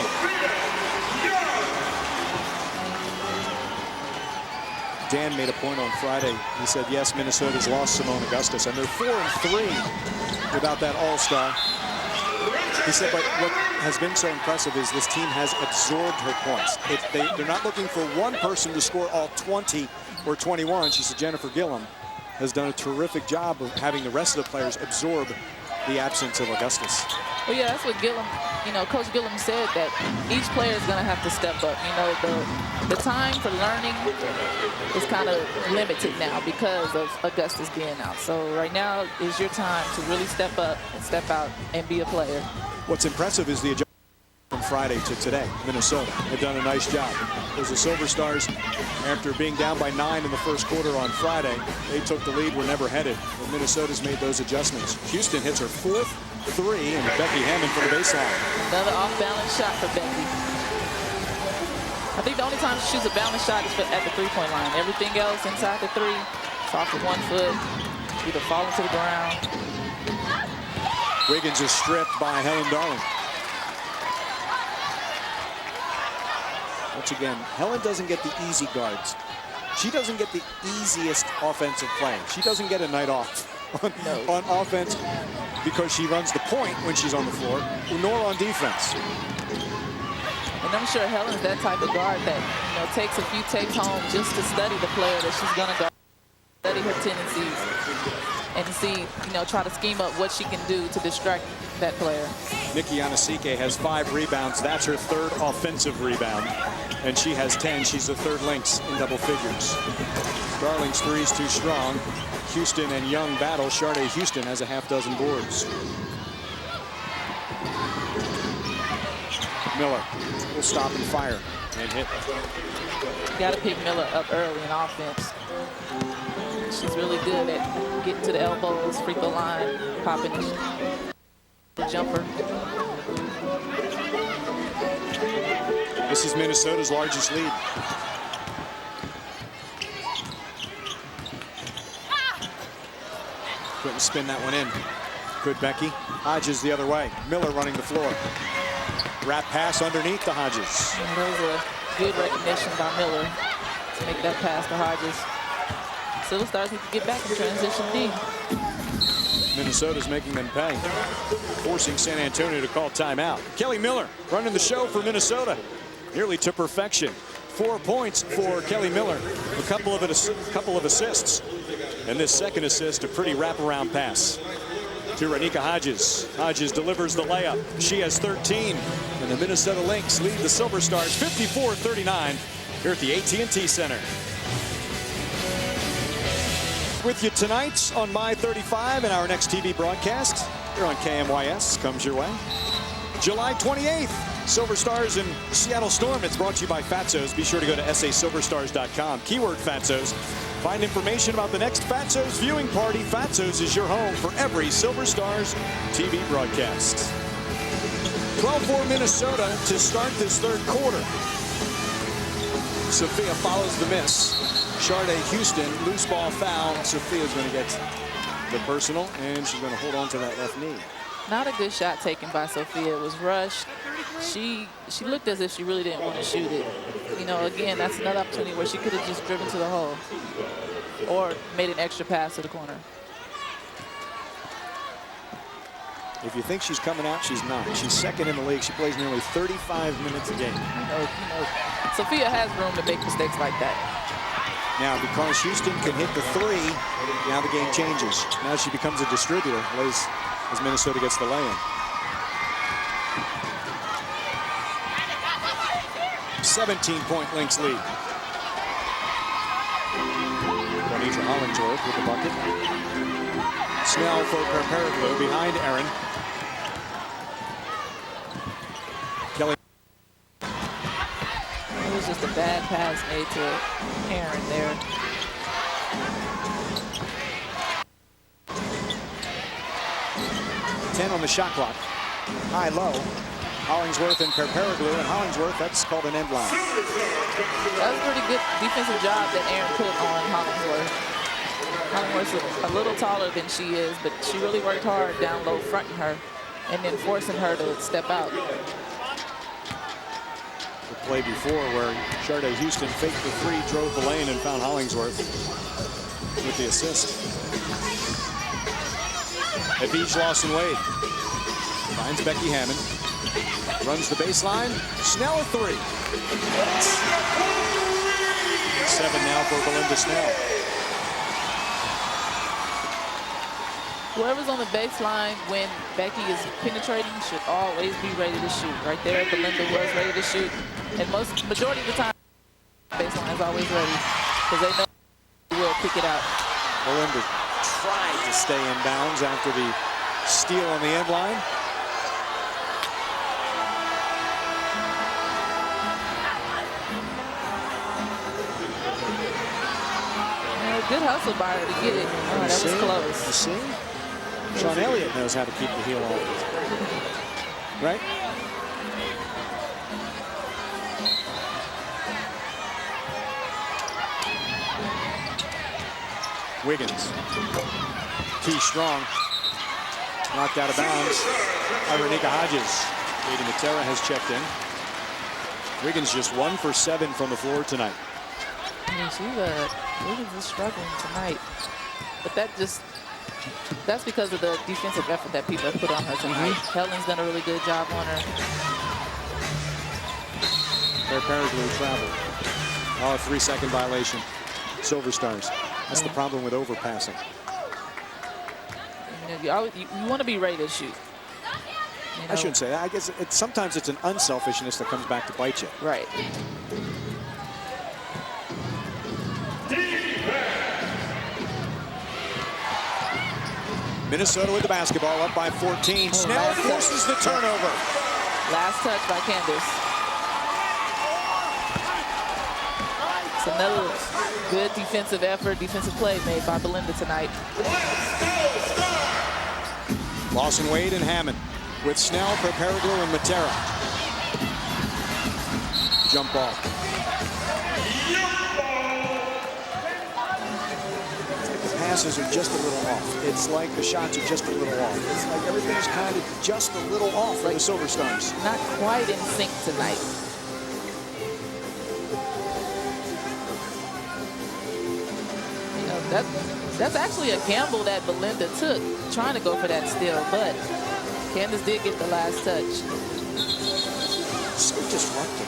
Dan made a point on Friday. He said, yes, Minnesota's lost Simone Augustus, and they're 4-3 without that all-star. He said, but what has been so impressive is this team has absorbed her points. They're not looking for one person to score all 20 or 21. She said Jennifer Gillum has done a terrific job of having the rest of the players absorb the absence of Augustus. Well, yeah, that's what Gillum, Coach Gillum said, that each player is going to have to step up. The time for learning is kind of limited now because of Augustus being out. So right now is your time to really step up and step out and be a player. What's impressive is the adjustment from Friday to today. Minnesota have done a nice job. There's the Silver Stars, after being down by 9 in the first quarter on Friday, they took the lead, were never headed. And Minnesota's made those adjustments. Houston hits her 4th 3, and Becky Hammond for the baseline. Another off-balance shot for Becky. I think the only time she shoots a balance shot is at the three-point line. Everything else inside the three, it's off with 1 foot, either falling to the ground. Wiggins is stripped by Helen Darling. Once again, Helen doesn't get the easy guards. She doesn't get the easiest offensive play. She doesn't get a night off on offense because she runs the point when she's on the floor, nor on defense. And I'm sure Helen's that type of guard that takes a few takes home just to study the player that she's going to guard, study her tendencies, and see, try to scheme up what she can do to distract that player. Nikki Yanasike has 5 rebounds. That's her 3rd offensive rebound. And she has 10. She's the 3rd Lynx in double figures. Darling's 3's too strong. Houston and Young battle. Sharday Houston has a half-dozen boards. Miller will stop and fire and hit. You got to pick Miller up early in offense. She's really good at getting to the elbows, free throw line, popping the jumper. This is Minnesota's largest lead. Couldn't spin that one in. Good Becky. Hodges the other way. Miller running the floor. Wrap pass underneath to Hodges. And that was a good recognition by Miller to make that pass to Hodges. Silver Stars need to get back in transition D. Minnesota's making them pay, forcing San Antonio to call timeout. Kelly Miller running the show for Minnesota, nearly to perfection. 4 points for Kelly Miller, a couple of assists, and this second assist, a pretty wraparound pass to Renika Hodges. Hodges delivers the layup. She has 13, and the Minnesota Lynx lead the Silver Stars 54-39 here at the AT&T Center. With you tonight on My 35 and our next TV broadcast here on KMYS comes your way. July 28th, Silver Stars and Seattle Storm. It's brought to you by Fatso's. Be sure to go to sasilverstars.com. Keyword Fatso's. Find information about the next Fatso's viewing party. Fatso's is your home for every Silver Stars TV broadcast. 12-4 Minnesota to start this third quarter. Sophia follows the miss. Sharday Houston, loose ball foul. Sophia's going to get the personal, and she's going to hold on to that left knee. Not a good shot taken by Sophia. It was rushed. She looked as if she really didn't want to shoot it. You know, again, that's another opportunity where she could have just driven to the hole or made an extra pass to the corner. If you think she's coming out, she's not. She's second in the league. She plays nearly 35 minutes a game. You know, Sophia has room to make mistakes like that. Now, because Houston can hit the three, now the game changes. Now she becomes a distributor as Minnesota gets the lay-in. 17-point Lynx lead. Juanita Hollingsworth with the bucket. Snell for Perperoglu behind Aaron. Kelly. It was just a bad pass made to Aaron there. On the shot clock. High-low. Hollingsworth and Perperoglu, and Hollingsworth, that's called an end line. That was a pretty good defensive job that Aaron put on Hollingsworth. Hollingsworth's a little taller than she is, but she really worked hard down low, fronting her, and then forcing her to step out. The play before where Sharday Houston faked the three, drove the lane, and found Hollingsworth with the assist. Avij Lawson-Wade finds Becky Hammond, runs the baseline. Snell a three. 7 now for Belinda Snell. Whoever's on the baseline when Becky is penetrating should always be ready to shoot. Right there, Belinda was ready to shoot, and majority of the time, baseline is always ready because they know they will kick it out. Belinda tried to stay in bounds after the steal on the end line. Good hustle by her to get it. Oh, that was close. You see? Sean Elliott knows how to keep the heel on. Right? Wiggins. Key strong. Knocked out of bounds by Renika Hodges. Katie Matera has checked in. Wiggins just 1 for 7 from the floor tonight. Wiggins is struggling tonight. But that's because of the defensive effort that people have put on her tonight. Helen's done a really good job on her. Perperoglu travel. Oh, a 3-second violation. Silver Stars. That's the problem with overpassing. You want to be ready to shoot. I shouldn't say that. I guess sometimes it's an unselfishness that comes back to bite you. Right. Minnesota with the basketball, up by 14. Snell forces the turnover. Last touch by Candace. It's another good defensive effort, defensive play made by Belinda tonight. Lawson-Wade and Hammond with Snell, Perperoglu, and Matera. Jump ball. The passes are just a little off. It's like the shots are just a little off. It's like everything's kind of just a little off for the Silver Stars. Not quite in sync tonight. You know, that's actually a gamble that Belinda took, trying to go for that steal, but Candace did get the last touch. So disruptive.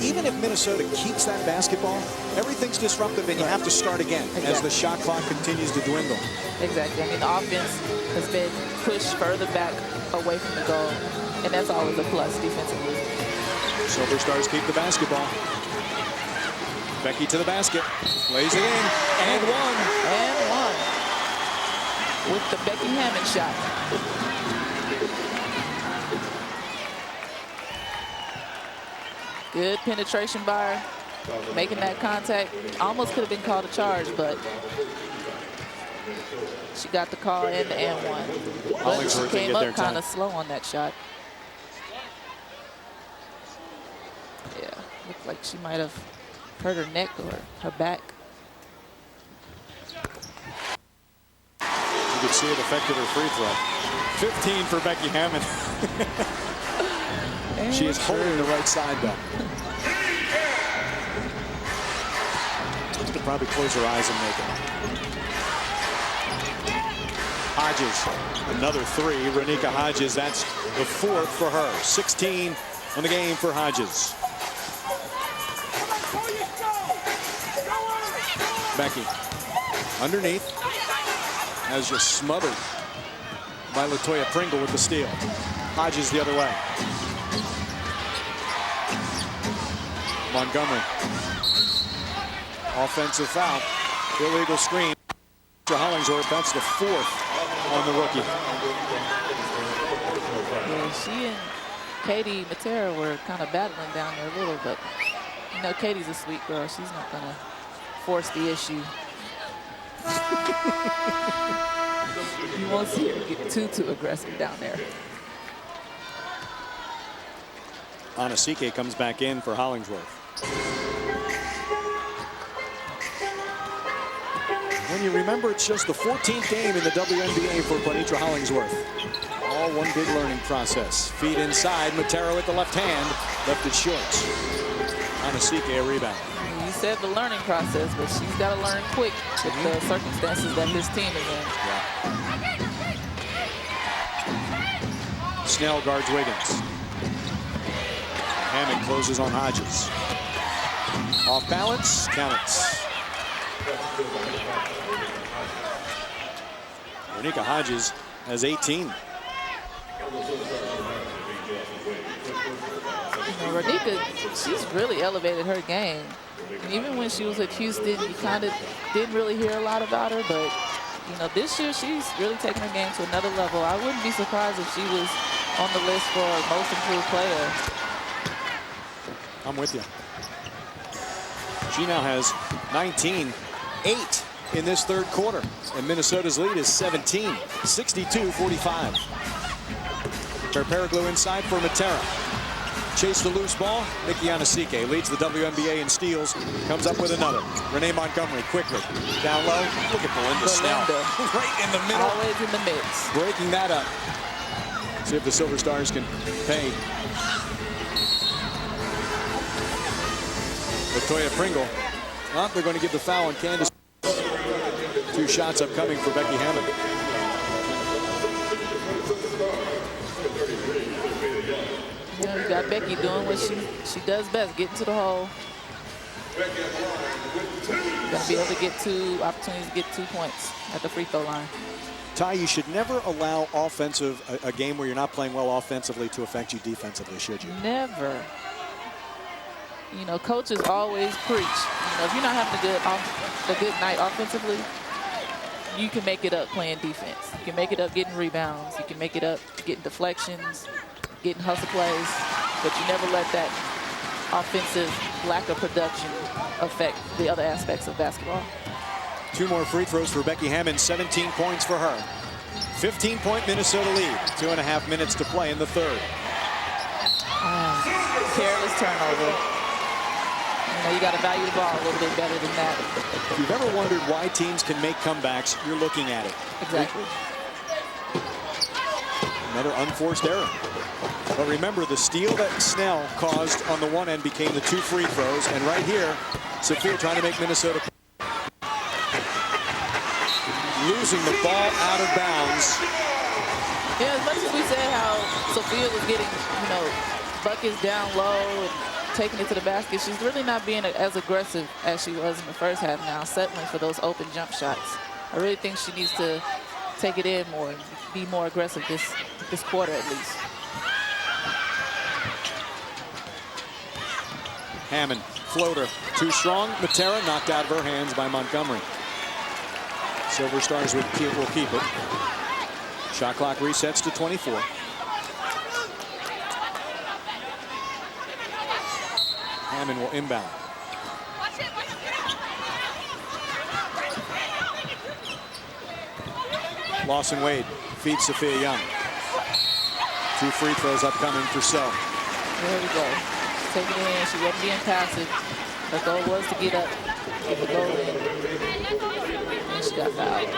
Even if Minnesota keeps that basketball, everything's disruptive, and you have to start again as the shot clock continues to dwindle. Exactly. I mean, the offense has been pushed further back away from the goal, and that's always a plus defensively. Silver Stars keep the basketball. Becky to the basket, lays it in, and one. And one with the Becky Hammond shot. Good penetration by her. Making that contact. Almost could have been called a charge, but she got the call and the and one. But she came up kind of slow on that shot. Yeah, looked like she might have hurt her neck or her back. You could see it affected her free throw. 15 for Becky Hammond. She is holding the right side, though. She could probably close her eyes and make it. Hodges, another three. Renika Hodges, that's the fourth for her. 16 on the game for Hodges. Becky, underneath, as just smothered by LaToya Pringle with the steal. Hodges the other way. Montgomery. Offensive foul. Illegal screen. Hollingsworth, that's the fourth on the rookie. Yeah, she and Katie Matera were kind of battling down there a little, but you know, Katie's a sweet girl. She's not going to force the issue. You won't see her get too aggressive down there. Anasike comes back in for Hollingsworth. When you remember, it's just the 14th game in the WNBA for Quanitra Hollingsworth. All one big learning process. Feed inside, Matera with the left hand, left it short. Anasike a rebound. You said the learning process, but she's got to learn quick with the circumstances that this team is in. Yeah. Snell guards Wiggins. Hammond closes on Hodges. Off balance, counts. Renika Hodges has 18. Renika, she's really elevated her game. And even when she was at Houston, you kind of didn't really hear a lot about her, but you know, this year she's really taken her game to another level. I wouldn't be surprised if she was on the list for most improved player. I'm with you. She now has 19, 8 in this third quarter, and Minnesota's lead is 17, 62-45. Perperoglu inside for Matera. Chase the loose ball. Nikki Anasike leads the WNBA in steals. Comes up with another. Renee Montgomery quickly. Down low. Look at Belinda Snell. Right in the middle. Always in the mix. Breaking that up. See if the Silver Stars can pay. LaToya Pringle. Well, they're going to give the foul on Candace. 2 shots upcoming for Becky Hammond. You know, you got Becky doing what she does best, getting to the hole. Gonna be able to get 2 opportunities to get 2 points at the free throw line. Ty, you should never allow a game where you're not playing well offensively to affect you defensively, should you? Never. You know, coaches always preach. You know, if you're not having a good night offensively, you can make it up playing defense. You can make it up getting rebounds. You can make it up getting deflections, getting hustle plays, but you never let that offensive lack of production affect the other aspects of basketball. 2 more free throws for Becky Hammond, 17 points for her. 15-point Minnesota lead, 2.5 minutes to play in the third. Careless turnover. You know, you got to value the ball a little bit better than that. If you've ever wondered why teams can make comebacks, you're looking at it. Exactly. Another unforced error. But remember, the steal that Snell caused on the one end became the 2 free throws. And right here, Sophia trying to make Minnesota losing the ball out of bounds. Yeah, as much as we said how Sophia was getting, you know, buckets down low and taking it to the basket, she's really not being as aggressive as she was in the first half now, settling for those open jump shots. I really think she needs to take it in more and be more aggressive this quarter at least. Hammond, floater, too strong. Matera knocked out of her hands by Montgomery. Silver Stars will keep it. Shot clock resets to 24. Hammond will inbound. Lawson Wade feeds Sophia Young. 2 free throws upcoming for So. There we go. Take it in. She wasn't being passive. Her goal was to get up, get the goal in. And she got fouled.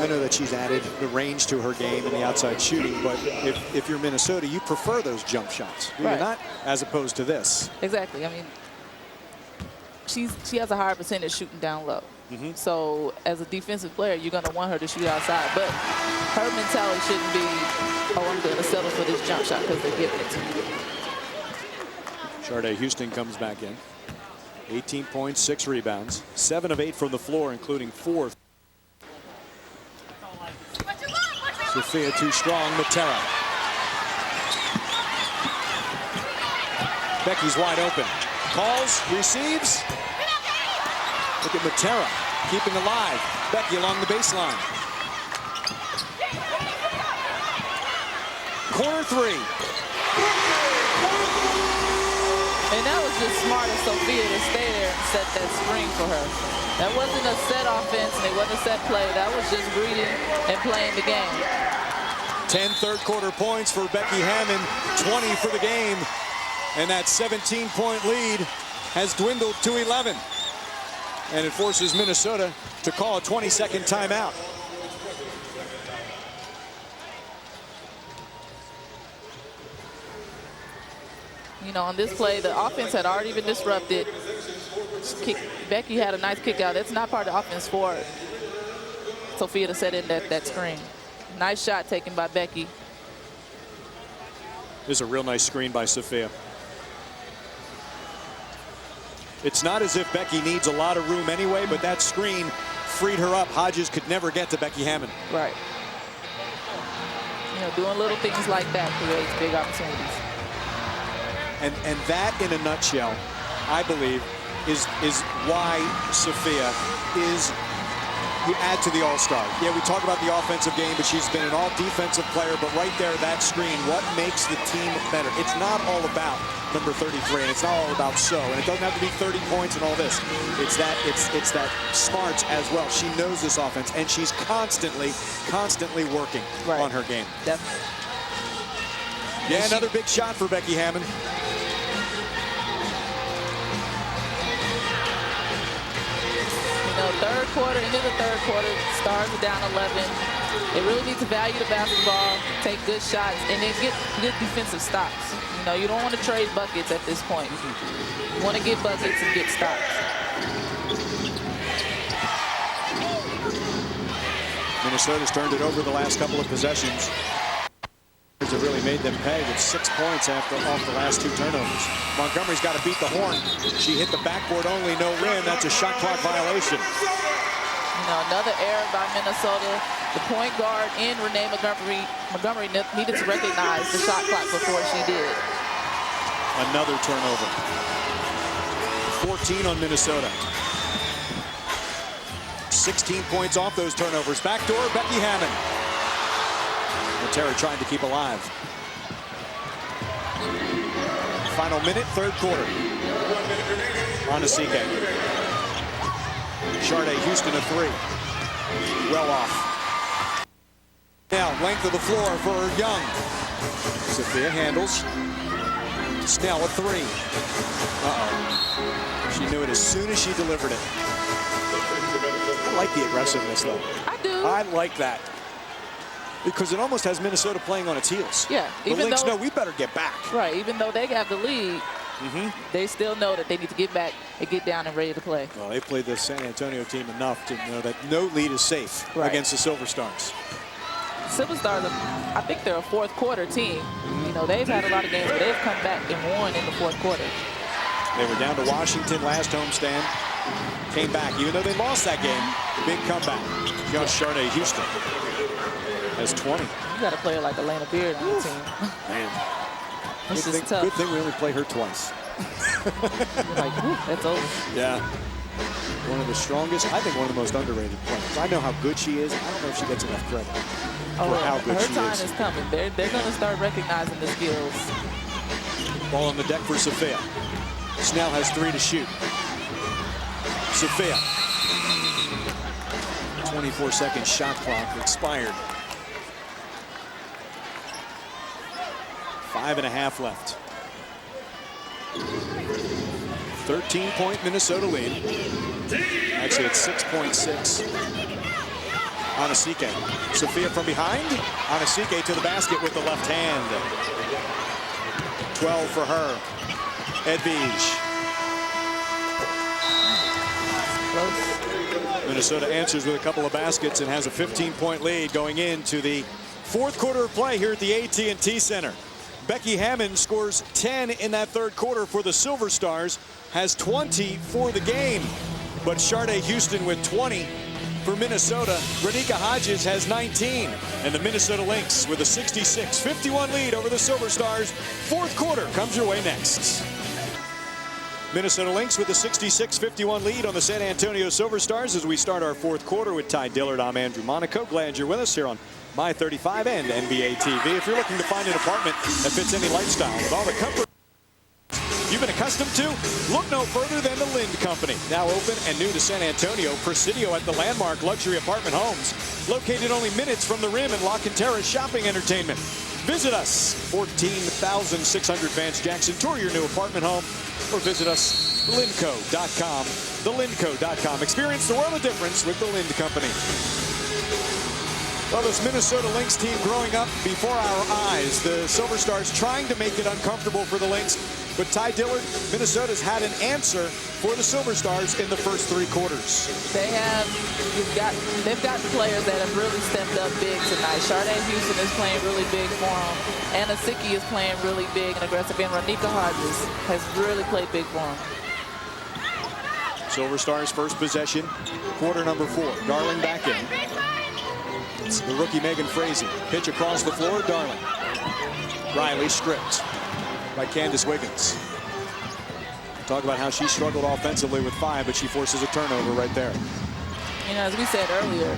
I know that she's added the range to her game and the outside shooting, but if you're Minnesota, you prefer those jump shots, do you not? As opposed to this. Exactly. I mean, she has a higher percentage shooting down low. So as a defensive player, you're going to want her to shoot outside. But her mentality shouldn't be, oh, I'm going to settle for this jump shot because they're giving it to me. Sharday Houston comes back in. 18 points, 6 rebounds, 7 of 8 from the floor, including 4. Sophia too strong. Matera. Becky's wide open. Calls, receives. Look at Matera keeping alive. Becky along the baseline. Corner 3. And that was just smart of Sophia to stay there and set that screen for her. That wasn't a set offense, and it wasn't a set play. That was just reading and playing the game. 10 third-quarter points for Becky Hammond, 20 for the game. And that 17-point lead has dwindled to 11. And it forces Minnesota to call a 20-second timeout. You know, on this play, the offense had already been disrupted. Becky had a nice kick out. That's not part of the offense for Sophia to set in that screen. Nice shot taken by Becky. This is a real nice screen by Sophia. It's not as if Becky needs a lot of room anyway, but that screen freed her up. Hodges could never get to Becky Hammond. Right. You know, doing little things like that creates big opportunities. And that, in a nutshell, I believe, is why Sophia is, you add to the All-Star. Yeah, we talk about the offensive game, but she's been an all-defensive player. But right there, that screen, what makes the team better? It's not all about number 33, and it's not all about So. And it doesn't have to be 30 points and all this. It's that smarts as well. She knows this offense, and she's constantly working on her game. Definitely. Yeah, another big shot for Becky Hammond. Third quarter, into the third quarter, Stars are down 11. They really need to value the basketball, take good shots, and then get good defensive stops. You know, you don't want to trade buckets at this point. You want to get buckets and get stops. Minnesota's turned it over the last couple of possessions. Have really made them pay with 6 points off the last 2 turnovers. Montgomery's got to beat the horn. She hit the backboard only, no rim. That's a shot clock violation. You know, another error by Minnesota. The point guard in Renee Montgomery needed to recognize the shot clock before she did. Another turnover. 14 on Minnesota. 16 points off those turnovers. Backdoor, Becky Hammond. Matera trying to keep alive. Final minute, third quarter. Onasike. Sharday Houston a 3. Well off. Now, length of the floor for Young. Sophia handles. Snell a 3. Uh-oh. She knew it as soon as she delivered it. I like the aggressiveness, though. I do. I like that. Because it almost has Minnesota playing on its heels. Yeah. The Lynx know we better get back. Right. Even though they have the lead, they still know that they need to get back and get down and ready to play. Well, they played the San Antonio team enough to know that no lead is safe against the Silver Stars. Silver Stars, I think they're a fourth quarter team. You know, they've had a lot of games, but they've come back and won in the fourth quarter. They were down to Washington last homestand. Came back, even though they lost that game. Big comeback. Just Sharday Houston has 20. You got a player like Elena Beard on the team. Man. This is tough. Good thing we only play her twice. Like, that's over. Yeah. One of the strongest, I think one of the most underrated players. I know how good she is. I don't know if she gets enough credit for how good she is. Her time is coming. They're going to start recognizing the skills. Ball on the deck for Sophia. Snell has 3 to shoot. Sophia. 24-second shot clock expired. 5.5 left. 13-point Minnesota lead. Actually, it's 6.6. Anasike. Sophia from behind. Anasike to the basket with the left hand. 12 for her. Edvige. Minnesota answers with a couple of baskets and has a 15-point lead going into the fourth quarter of play here at the AT&T Center. Becky Hammon scores 10 in that third quarter for the Silver Stars, has 20 for the game. But Sharday Houston with 20 for Minnesota. Radhika Hodges has 19. And the Minnesota Lynx with a 66-51 lead over the Silver Stars. Fourth quarter comes your way next. Minnesota Lynx with a 66-51 lead on the San Antonio Silver Stars as we start our fourth quarter with Ty Dillard. I'm Andrew Monaco. Glad you're with us here on My 35 and NBA TV. If you're looking to find an apartment that fits any lifestyle with all the comfort you've been accustomed to, look no further than the Lind Company. Now open and new to San Antonio, Presidio at the landmark luxury apartment homes, located only minutes from the Rim and La Cantera Shopping Entertainment. Visit us, 14,600 Vance Jackson. Tour your new apartment home or visit us, lindco.com. Thelindco.com. Experience the world of difference with the Lind Company. Well, this Minnesota Lynx team growing up before our eyes. The Silver Stars trying to make it uncomfortable for the Lynx. But Ty Dillard, Minnesota's had an answer for the Silver Stars in the first 3 quarters. They've got players that have really stepped up big tonight. Sharday Houston is playing really big for them. Anasike is playing really big and aggressive. And Radhika Hodges has really played big for them. Silver Stars first possession, quarter number 4. Darling back in. It's the rookie Megan Frazee. Pitch across the floor, Darling. Riley stripped by Candace Wiggins. Talk about how she struggled offensively with 5, but she forces a turnover right there. You know, as we said earlier,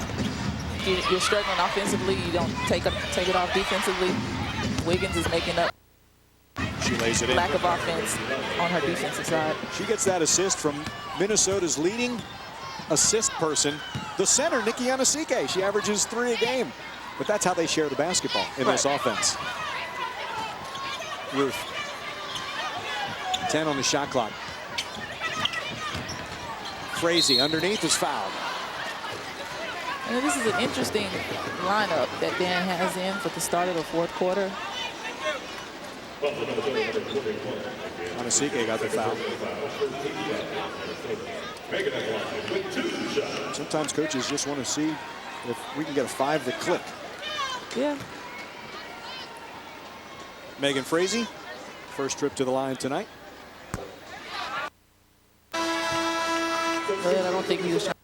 you're struggling offensively. You don't take it off defensively. Wiggins is making up. She lays it in. Lack of offense on her defensive side. She gets that assist from Minnesota's leading assist person, the center, Nikki Anasike. She averages 3 a game. But that's how they share the basketball in this offense. Ruth. 10 on the shot clock. Frazee underneath is fouled. And this is an interesting lineup that Dan has in for the start of the fourth quarter. Anasike got the foul. Sometimes coaches just want to see if we can get a 5 to click. Yeah. Megan Frazee, first trip to the line tonight. But I don't think he was trying.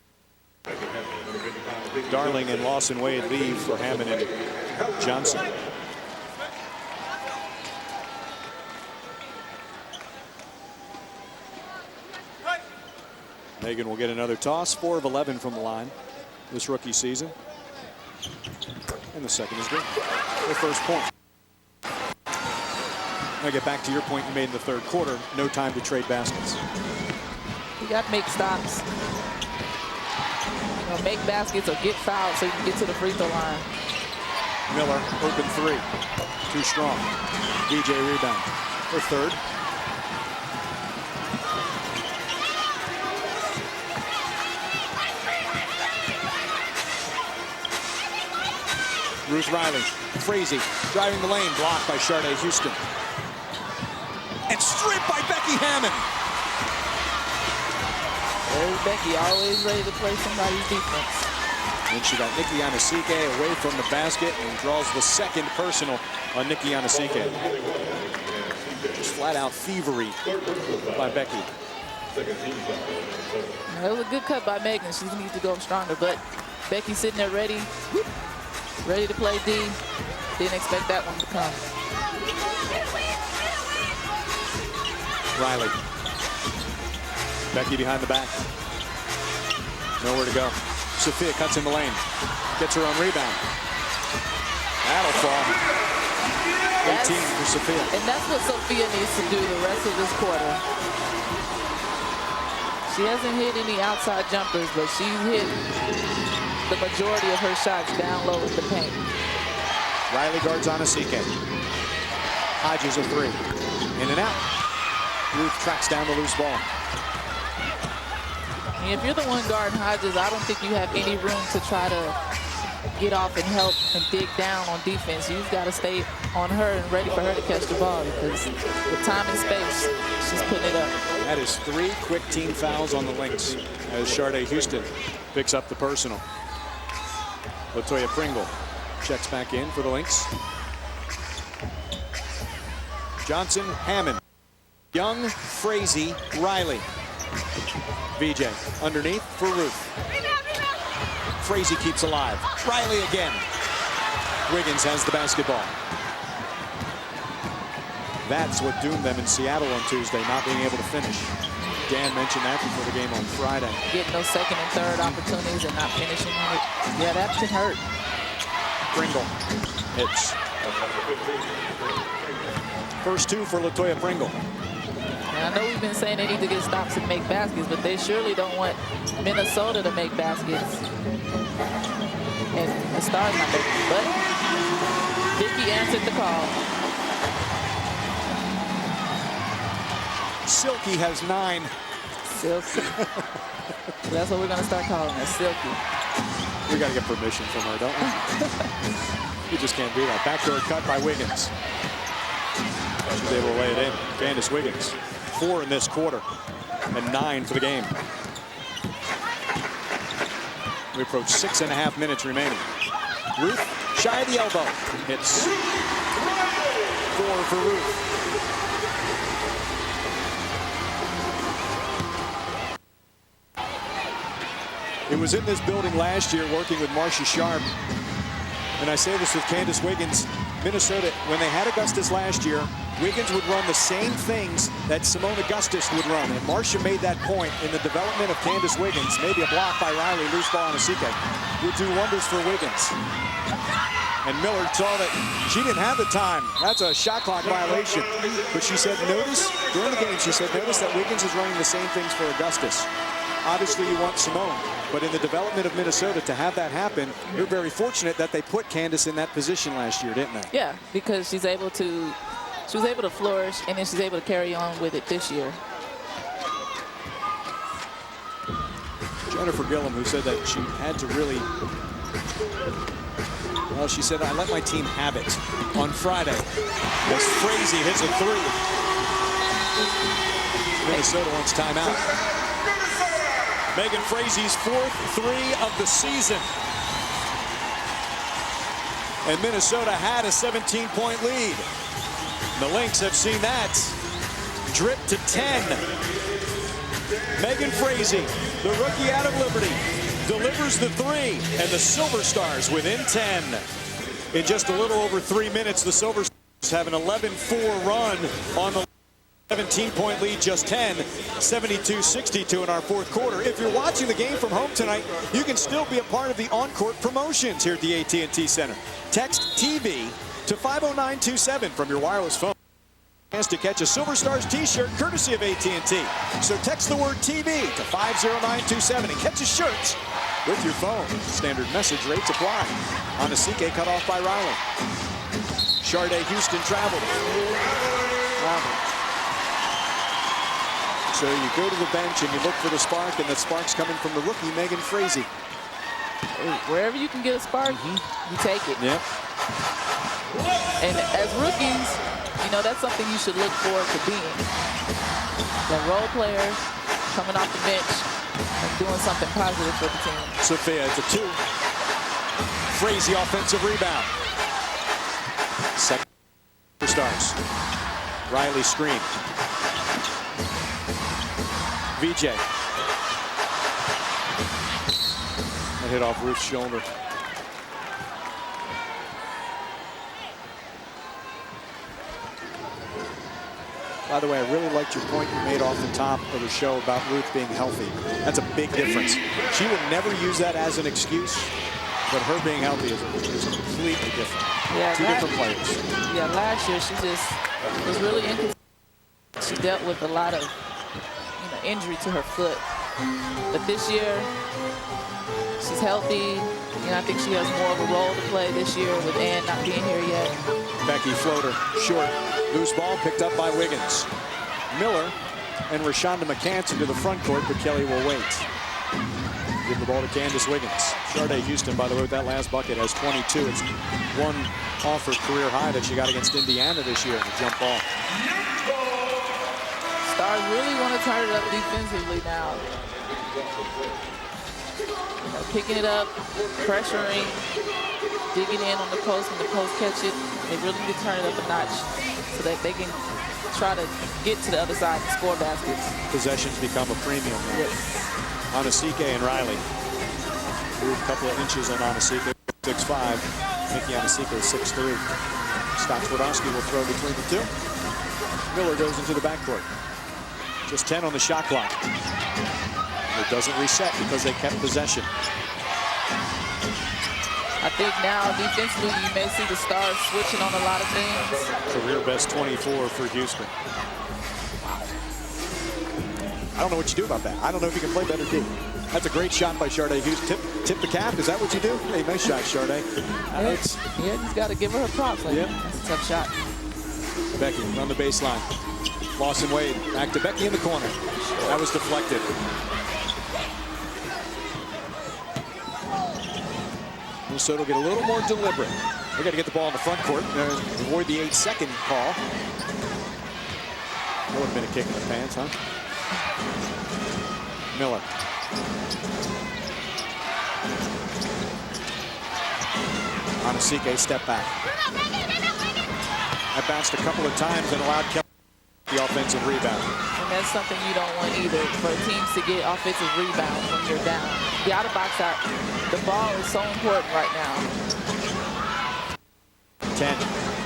Darling and Lawson Wade leave for Hammond and Johnson. Megan will get another toss. 4 of 11 from the line this rookie season. And the second is good. Their first point. I'll get back to your point you made in the third quarter. No time to trade baskets. You got to make stops. You know, make baskets or get fouled so you can get to the free throw line. Miller, open 3. Too strong. DJ rebound. Her third. Ruth Riley. Frazee driving the lane. Blocked by Sharday Houston. And stripped by Becky Hammon. There's Becky, always ready to play somebody's defense. And she got Nikki Anasike away from the basket and draws the second personal on Nikki Anasike. Just flat out thievery by Becky. That was a good cut by Megan. She needs to go stronger, but Becky sitting there ready to play D. Didn't expect that one to come. Riley. Becky behind the back. Nowhere to go. Sophia cuts in the lane. Gets her own rebound. That'll fall. 18 for Sophia. And that's what Sophia needs to do the rest of this quarter. She hasn't hit any outside jumpers, but she's hit the majority of her shots down low in the paint. Riley guards Anasike. Hodges a three. In and out. Ruth tracks down the loose ball. If you're the one guarding Hodges, I don't think you have any room to try to get off and help and dig down on defense. You've got to stay on her and ready for her to catch the ball, because with time and space, she's putting it up. That is 3 quick team fouls on the Lynx as Sharday Houston picks up the personal. Latoya Pringle checks back in for the Lynx. Johnson, Hammond, Young, Frazee, Riley. VJ underneath for Ruth. Frazee keeps alive. Riley again. Wiggins has the basketball. That's what doomed them in Seattle on Tuesday, not being able to finish. Dan mentioned that before the game on Friday. Getting those second and third opportunities and not finishing it. Yeah, that can hurt. Pringle hits. First 2 for Latoya Pringle. And I know we've been saying they need to get stops and make baskets, but they surely don't want Minnesota to make baskets. And the Stars not making, but Vicky answered the call. Silky has 9. Silky. That's what we're going to start calling her, Silky. We got to get permission from her, don't we? You just can't do that. Backdoor cut by Wiggins. She's able to lay it in. Candace Wiggins. 4 in this quarter and 9 for the game. We approach 6.5 minutes remaining. Ruth shy of the elbow. Hits 4 for Ruth. It was in this building last year working with Marcia Sharp. And I say this with Candace Wiggins. Minnesota, when they had Augustus last year, Wiggins would run the same things that Simone Augustus would run. And Marcia made that point in the development of Candace Wiggins. Maybe a block by Riley, loose ball on Anasike would do wonders for Wiggins. And Miller saw that she didn't have the time. That's a shot clock violation. But she said, notice, during the game, she said, notice that Wiggins is running the same things for Augustus. Obviously, you want Simone. But in the development of Minnesota, to have that happen, you're very fortunate that they put Candace in that position last year, didn't they? Yeah, because she was able to flourish, and then she's able to carry on with it this year. Jennifer Gillum, who said that she had to really, well, she said, I let my team have it on Friday. As Frazee hits a 3. Minnesota wants timeout. Megan Frazee's 4th 3 of the season. And Minnesota had a 17-point lead. The Lynx have seen that. Drip to 10. Megan Frazee, the rookie out of Liberty, delivers the 3, and the Silver Stars within 10. In just a little over 3 minutes, the Silver Stars have an 11-4 run on the 17-point lead, just 10, 72-62 in our 4th quarter. If you're watching the game from home tonight, you can still be a part of the on-court promotions here at the AT&T Center. Text TV to 50927 from your wireless phone. Chance to catch a Silver Stars t-shirt courtesy of AT&T. So text the word TV to 50927 and catch a shirt with your phone. Standard message rates apply. Anasike cut off by Riley. Sharday Houston traveled. So you go to the bench and you look for the spark, and the spark's coming from the rookie, Megan Frazee. Wherever you can get a spark, you take it. Yep. And as rookies, you know, that's something you should look forward to being. The role player coming off the bench and doing something positive for the team. Sophia, it's a 2. Frazee offensive rebound. Second for Stars. Riley screen. VJ. That hit off Ruth's shoulder. By the way, I really liked your point you made off the top of the show about Ruth being healthy. That's a big difference. She would never use that as an excuse, but her being healthy is completely different. Yeah, Two different players. Yeah, last year she just was really inconsistent. She dealt with a lot of injury to her foot. But this year, she's healthy. And I think she has more of a role to play this year with Ann not being here yet. Becky floater, short. Loose ball picked up by Wiggins. Miller and Rashonda McCants into the front court, but Kelly will wait. Give the ball to Candace Wiggins. Sharday Houston, by the way, with that last bucket, has 22. It's one off her career high that she got against Indiana this year in the jump ball. Stars really want to turn it up defensively now. You know, picking it up, pressuring, digging in on the post when the post catch it. They really need to turn it up a notch so that they can try to get to the other side and score baskets. Possessions become a premium now. Yes. Anasike and Riley. A couple of inches on Anasike, 6'5". Nikki Anasike is 6'3". Scott Twardowski will throw between the two. Miller goes into the backcourt. Just 10 on the shot clock. It doesn't reset because they kept possession. I think now defensively you may see the Stars switching on a lot of things. Career best 24 for Houston. I don't know what you do about that. I don't know if you can play better D. That's a great shot by Sharday Houston. Tip the cap. Is that what you do? Hey, nice shot, Sharday. Yeah, he's got to give her her props. Like, yeah. That's a tough shot. Becky on the baseline. Lawson Wade back to Becky in the corner. That was deflected. Minnesota will get a little more deliberate. They got to get the ball in the front court. Avoid the 8-second call. That would have been a kick in the pants, huh? Miller. Anasike step back. That bounced a couple of times and allowed Kelly the offensive rebound. And that's something you don't want either, for teams to get offensive rebounds when you're down. The out of box out. The ball is so important right now. 10.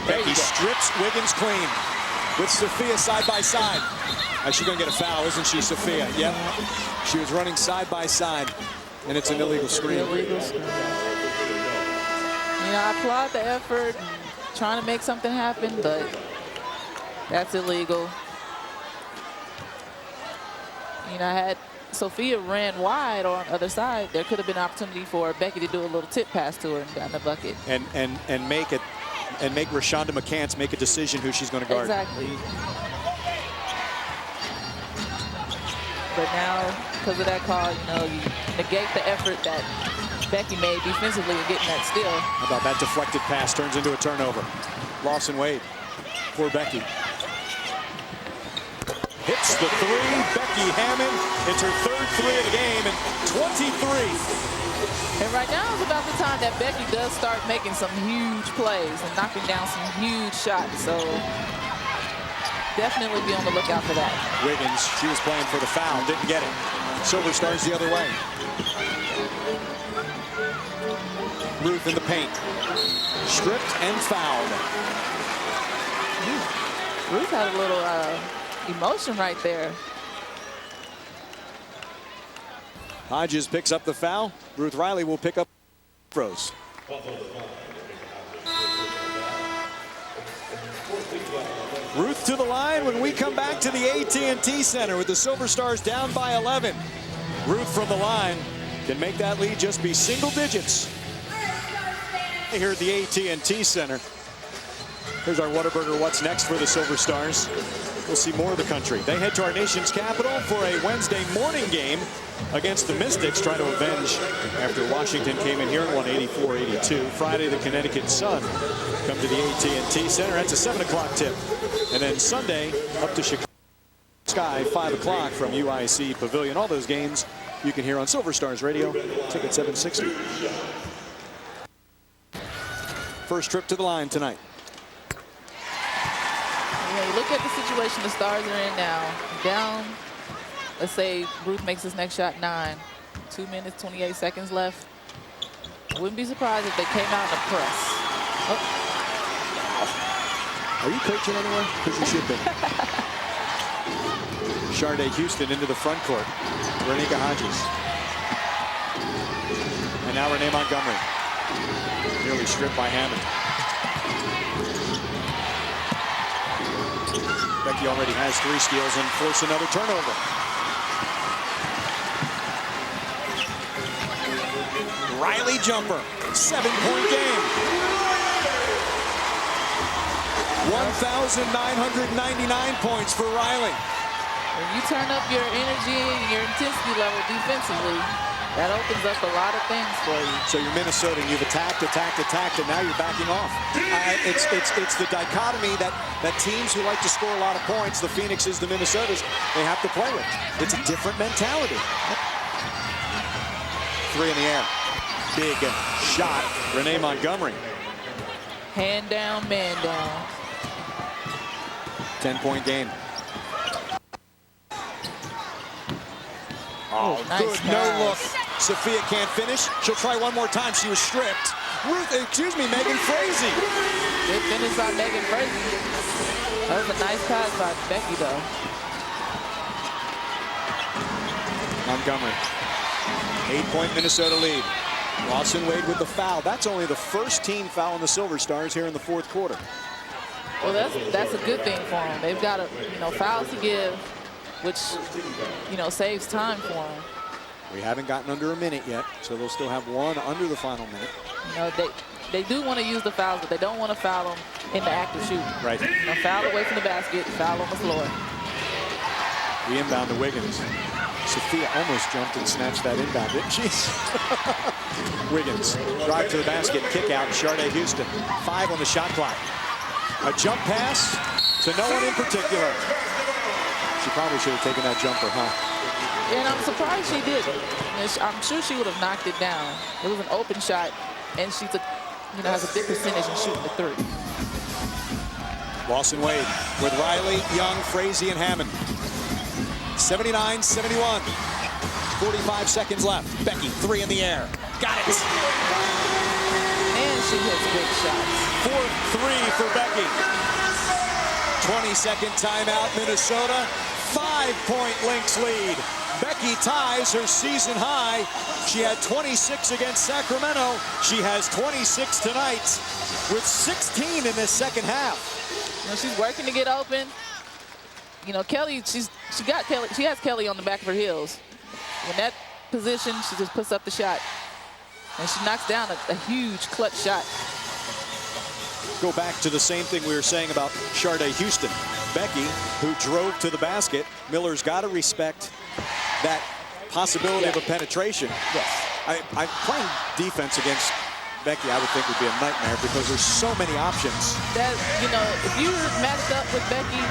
Becky strips Wiggins clean with Sophia side by side. She's going to get a foul, isn't she, Sophia? Yep. She was running side by side, and it's an illegal screen. Illegal screen. You know, I applaud the effort, trying to make something happen, but that's illegal. You know, had Sophia ran wide on the other side, there could have been an opportunity for Becky to do a little tip pass to her and got in the bucket. And make Rashonda McCants make a decision who she's going to guard. Exactly. But now, because of that call, you know, you negate the effort that Becky made defensively in getting that steal. How about that deflected pass turns into a turnover? Lawson Wade for Becky. Hits the three. Becky Hammond. It's her third three of the game and 23. And right now is about the time that Becky does start making some huge plays and knocking down some huge shots. So definitely be on the lookout for that. Wiggins, she was playing for the foul, didn't get it. Silver Stars the other way. Ruth in the paint. Stripped and fouled. Ruth had a little emotion right there. Hodges picks up the foul. Ruth Riley will pick up throws. Ruth to the line when we come back to the AT&T Center with the Silver Stars down by 11. Ruth from the line can make that lead just be single digits. Here at the AT&T Center. Here's our Whataburger What's Next for the Silver Stars. We'll see more of the country. They head to our nation's capital for a Wednesday morning game against the Mystics, trying to avenge after Washington came in here and won 84-82. Friday, the Connecticut Sun come to the AT&T Center. That's a 7 o'clock tip. And then Sunday, up to Chicago Sky, 5 o'clock from UIC Pavilion. All those games you can hear on Silver Stars Radio, ticket 760. First trip to the line tonight. Yeah, you look at the situation the Stars are in now. Down, let's say Ruth makes his next shot 9. 2 minutes, 28 seconds left. Wouldn't be surprised if they came out in a press. Oh. Are you coaching anywhere? Because you should be. Sharday Houston into the front court. Renika Hodges. And now Renee Montgomery. Nearly stripped by Hammond. Becky already has 3 steals and force another turnover. Riley jumper. 7-point game. 1,999 points for Riley. When you turn up your energy and your intensity level defensively, that opens up a lot of things for you. So you're Minnesota, and you've attacked, and now you're backing off. It's the dichotomy that teams who like to score a lot of points, the Phoenixes, the Minnesotas, they have to play with. It's a different mentality. 3 in the air. Big shot. Renee Montgomery. Hand down, man down. 10-point game. Oh, nice good pass. no look. Sophia can't finish. She'll try one more time. She was stripped. Megan Frazee. Good finish by Megan Frazee. That was a nice pass by Becky, though. Montgomery. 8-point Minnesota lead. Lawson Wade with the foul. That's only the first team foul on the Silver Stars here in the fourth quarter. Well, that's a good thing for them. They've got fouls to give, which saves time for them. We haven't gotten under a minute yet, so they'll still have one under the final minute. They do want to use the fouls, but they don't want to foul them in the act of shooting. Right. Foul away from the basket, foul on the floor. The inbound to Wiggins. Sophia almost jumped and snatched that inbound, didn't she? Wiggins, drive to the basket, kick out, Sharday Houston. 5 on the shot clock. A jump pass to no one in particular. She probably should have taken that jumper, huh? And I'm surprised she didn't. I'm sure she would have knocked it down. It was an open shot, and she took, has a big percentage in shooting the 3. Lawson Wade with Riley, Young, Frazee, and Hammond. 79-71. 45 seconds left. Becky, 3 in the air. Got it. And she hits big shots. 4-3 for Becky. 20-second timeout, Minnesota. 5-point Lynx lead. Becky ties her season high. She had 26 against Sacramento. She has 26 tonight with 16 in this second half. She's working to get open. Kelly, she has Kelly on the back of her heels. In that position, she just puts up the shot. And she knocks down a huge clutch shot. Go back to the same thing we were saying about Sharday Houston. Becky, who drove to the basket. Miller's got to respect that possibility of a penetration. Yes. I'm playing defense against Becky, I would think would be a nightmare because there's so many options. If you're matched up with Becky,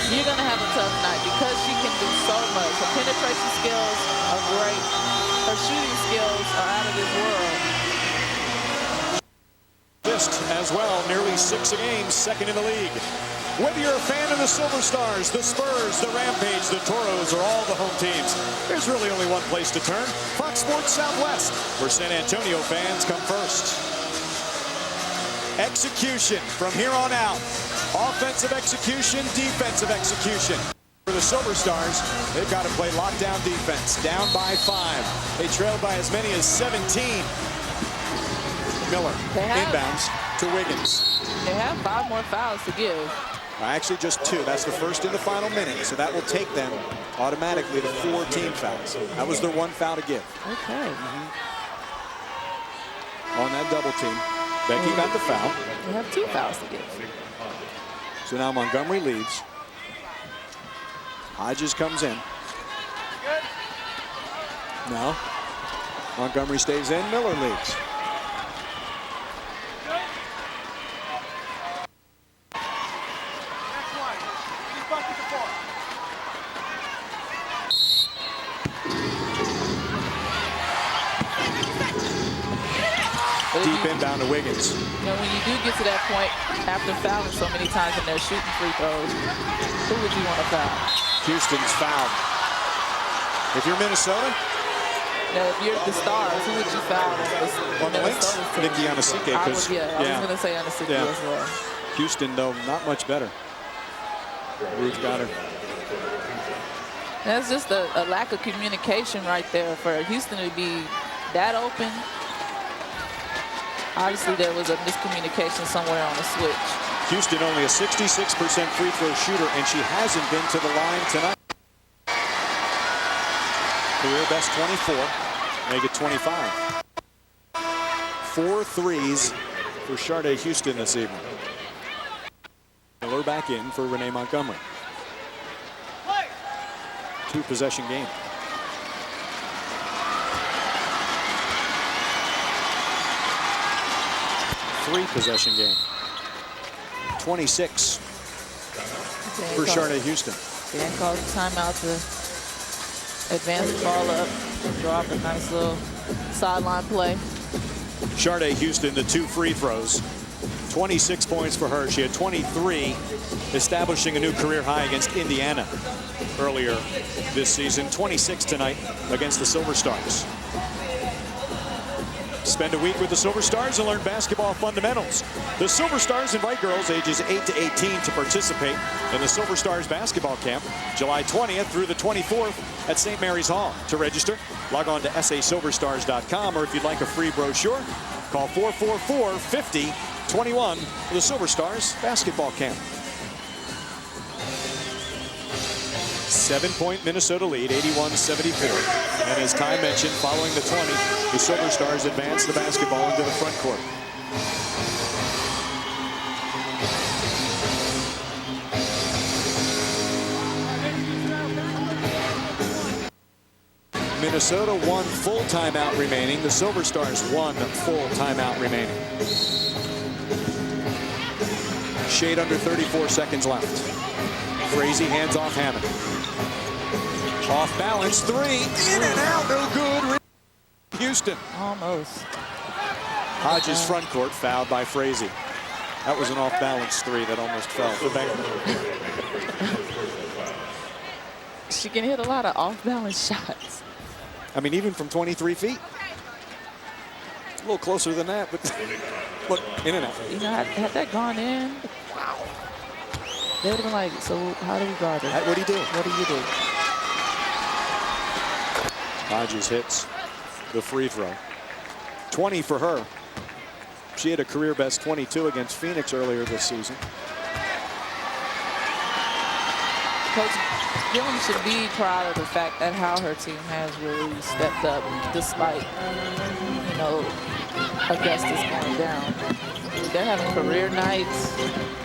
you're going to have a tough night because she can do so much. Her penetration skills are great. Her shooting skills are out of this world. As well, nearly 6 a game, second in the league. Whether you're a fan of the Silver Stars, the Spurs, the Rampage, the Toros, or all the home teams, there's really only one place to turn. Fox Sports Southwest, where San Antonio fans come first. Execution from here on out. Offensive execution, defensive execution. For the Silver Stars, they've got to play lockdown defense. Down by 5. They trailed by as many as 17. Miller inbounds to Wiggins. They have 5 more fouls to give. Actually, just 2. That's the first in the final minute. So that will take them automatically to 4 team fouls. That was their 1 foul to give. Okay. On that double team, Becky got the foul. They have 2 fouls to give. So now Montgomery leads. Hodges comes in. No. Montgomery stays in. Miller leads. Deep inbound to Wiggins. When you do get to that point, after fouling so many times and they're shooting free throws, who would you want to foul? Houston's fouled. If you're Minnesota? No, if you're the Stars, who would you foul on the Lynx? Nikki Anasike. I was going to say Anasike as well. Houston, though, not much better. Ruth got her. That's just a lack of communication right there for Houston to be that open. Obviously, there was a miscommunication somewhere on the switch. Houston only a 66% free throw shooter, and she hasn't been to the line tonight. Career best 24, make it 25. 4 threes for Sharday Houston this evening. Miller back in for Renee Montgomery. 2-possession game. Three-possession game. 26 for Sharday Houston. Dan calls the timeout to advance the ball up and draw up a nice little sideline play. Sharday Houston, the 2 free throws. 26 points for her. She had 23, establishing a new career high against Indiana earlier this season. 26 tonight against the Silver Stars. Spend a week with the Silver Stars and learn basketball fundamentals. The Silver Stars invite girls ages 8 to 18 to participate in the Silver Stars basketball camp July 20th through the 24th at St. Mary's Hall. To register, log on to sasilverstars.com, or if you'd like a free brochure, call 444-5021 for the Silver Stars basketball camp. 7-point Minnesota lead, 81-74. And as Ty mentioned, following the 20, the Silver Stars advance the basketball into the front court. Minnesota 1 full timeout remaining. The Silver Stars 1 full timeout remaining. Shade under 34 seconds left. Frazee hands off Hammond. Off balance, 3, in and out, no good. Houston. Almost. Hodges front court, fouled by Frazee. That was an off balance 3 that almost fell for Beckman. She can hit a lot of off balance shots. I mean, even from 23 feet. A little closer than that, but look, in and out. You know, had that gone in, wow. They would have been like, so how do we guard it? What do you do? What do you do? Hodges hits the free throw. 20 for her. She had a career best 22 against Phoenix earlier this season. Coach Gillum should be proud of the fact that how her team has really stepped up despite, you know, Augustus going down. They're having career nights.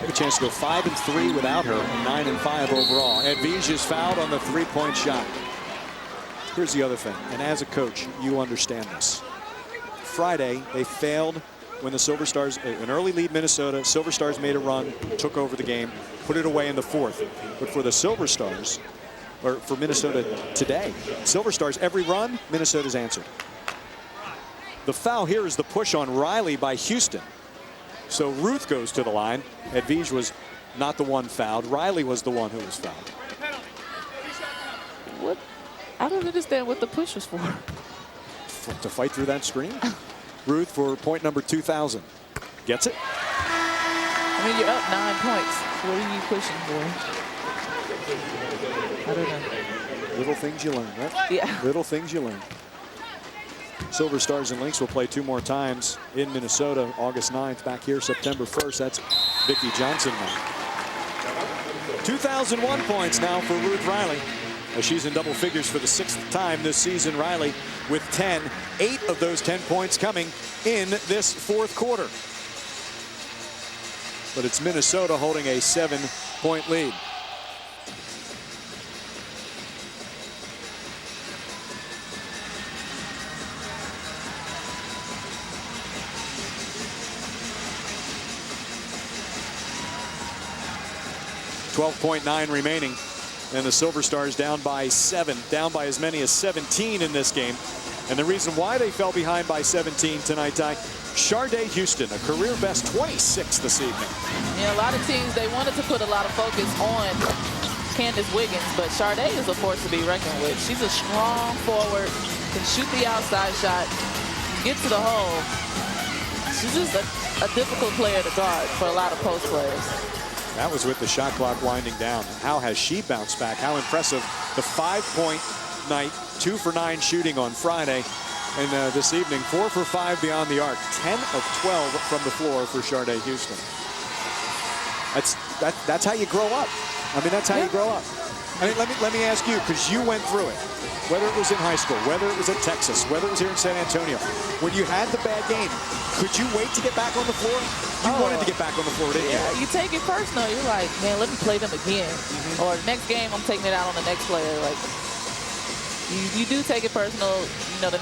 Have a chance to go 5-3 without her, and 9-5 overall. Edvige is fouled on the 3-point shot. Here's the other thing, and as a coach, you understand this. Friday, they failed when the Silver Stars, an early lead Minnesota, Silver Stars made a run, took over the game, put it away in the 4th. But for the Silver Stars, or for Minnesota today, Silver Stars, every run, Minnesota's answered. The foul here is the push on Riley by Houston. So Ruth goes to the line. Edvige was not the one fouled. Riley was the one who was fouled. What? I don't understand what the push was for. To fight through that screen? Ruth for point number 2,000. Gets it? I mean, you're up 9 points. What are you pushing for? I don't know. Little things you learn, right? Yeah. Little things you learn. Silver Stars and Lynx will play 2 more times in Minnesota, August 9th. Back here, September 1st. That's Vicki Johnson now. 2,001 points now for Ruth Riley. She's in double figures for the 6th time this season. Riley with 10. 8 of those 10 points coming in this 4th quarter. But it's Minnesota holding a 7-point lead. .9 remaining. And the Silver Stars down by 7, down by as many as 17 in this game. And the reason why they fell behind by 17 tonight, Ty, Sharday Houston, a career best 26 this evening. Yeah, a lot of teams, they wanted to put a lot of focus on Candace Wiggins, but Sharday is a force to be reckoned with. She's a strong forward, can shoot the outside shot, get to the hole. She's just a difficult player to guard for a lot of post players. That was with the shot clock winding down. How has she bounced back? How impressive. The 5-point night, 2 for 9 shooting on Friday. And this evening, 4 for 5 beyond the arc. 10 of 12 from the floor for Sharday Houston. That's how you grow up. I mean, that's how you grow up. I mean, let me ask you, because you went through it. whether it was in high school, whether it was at Texas, whether it was here in San Antonio, when you had the bad game, could you wait to get back on the floor? You wanted to get back on the floor, didn't you? Yeah, you take it personal. You're like, man, let me play them again. Or the next game, I'm taking it out on the next player. Like, you do take it personal. You know, the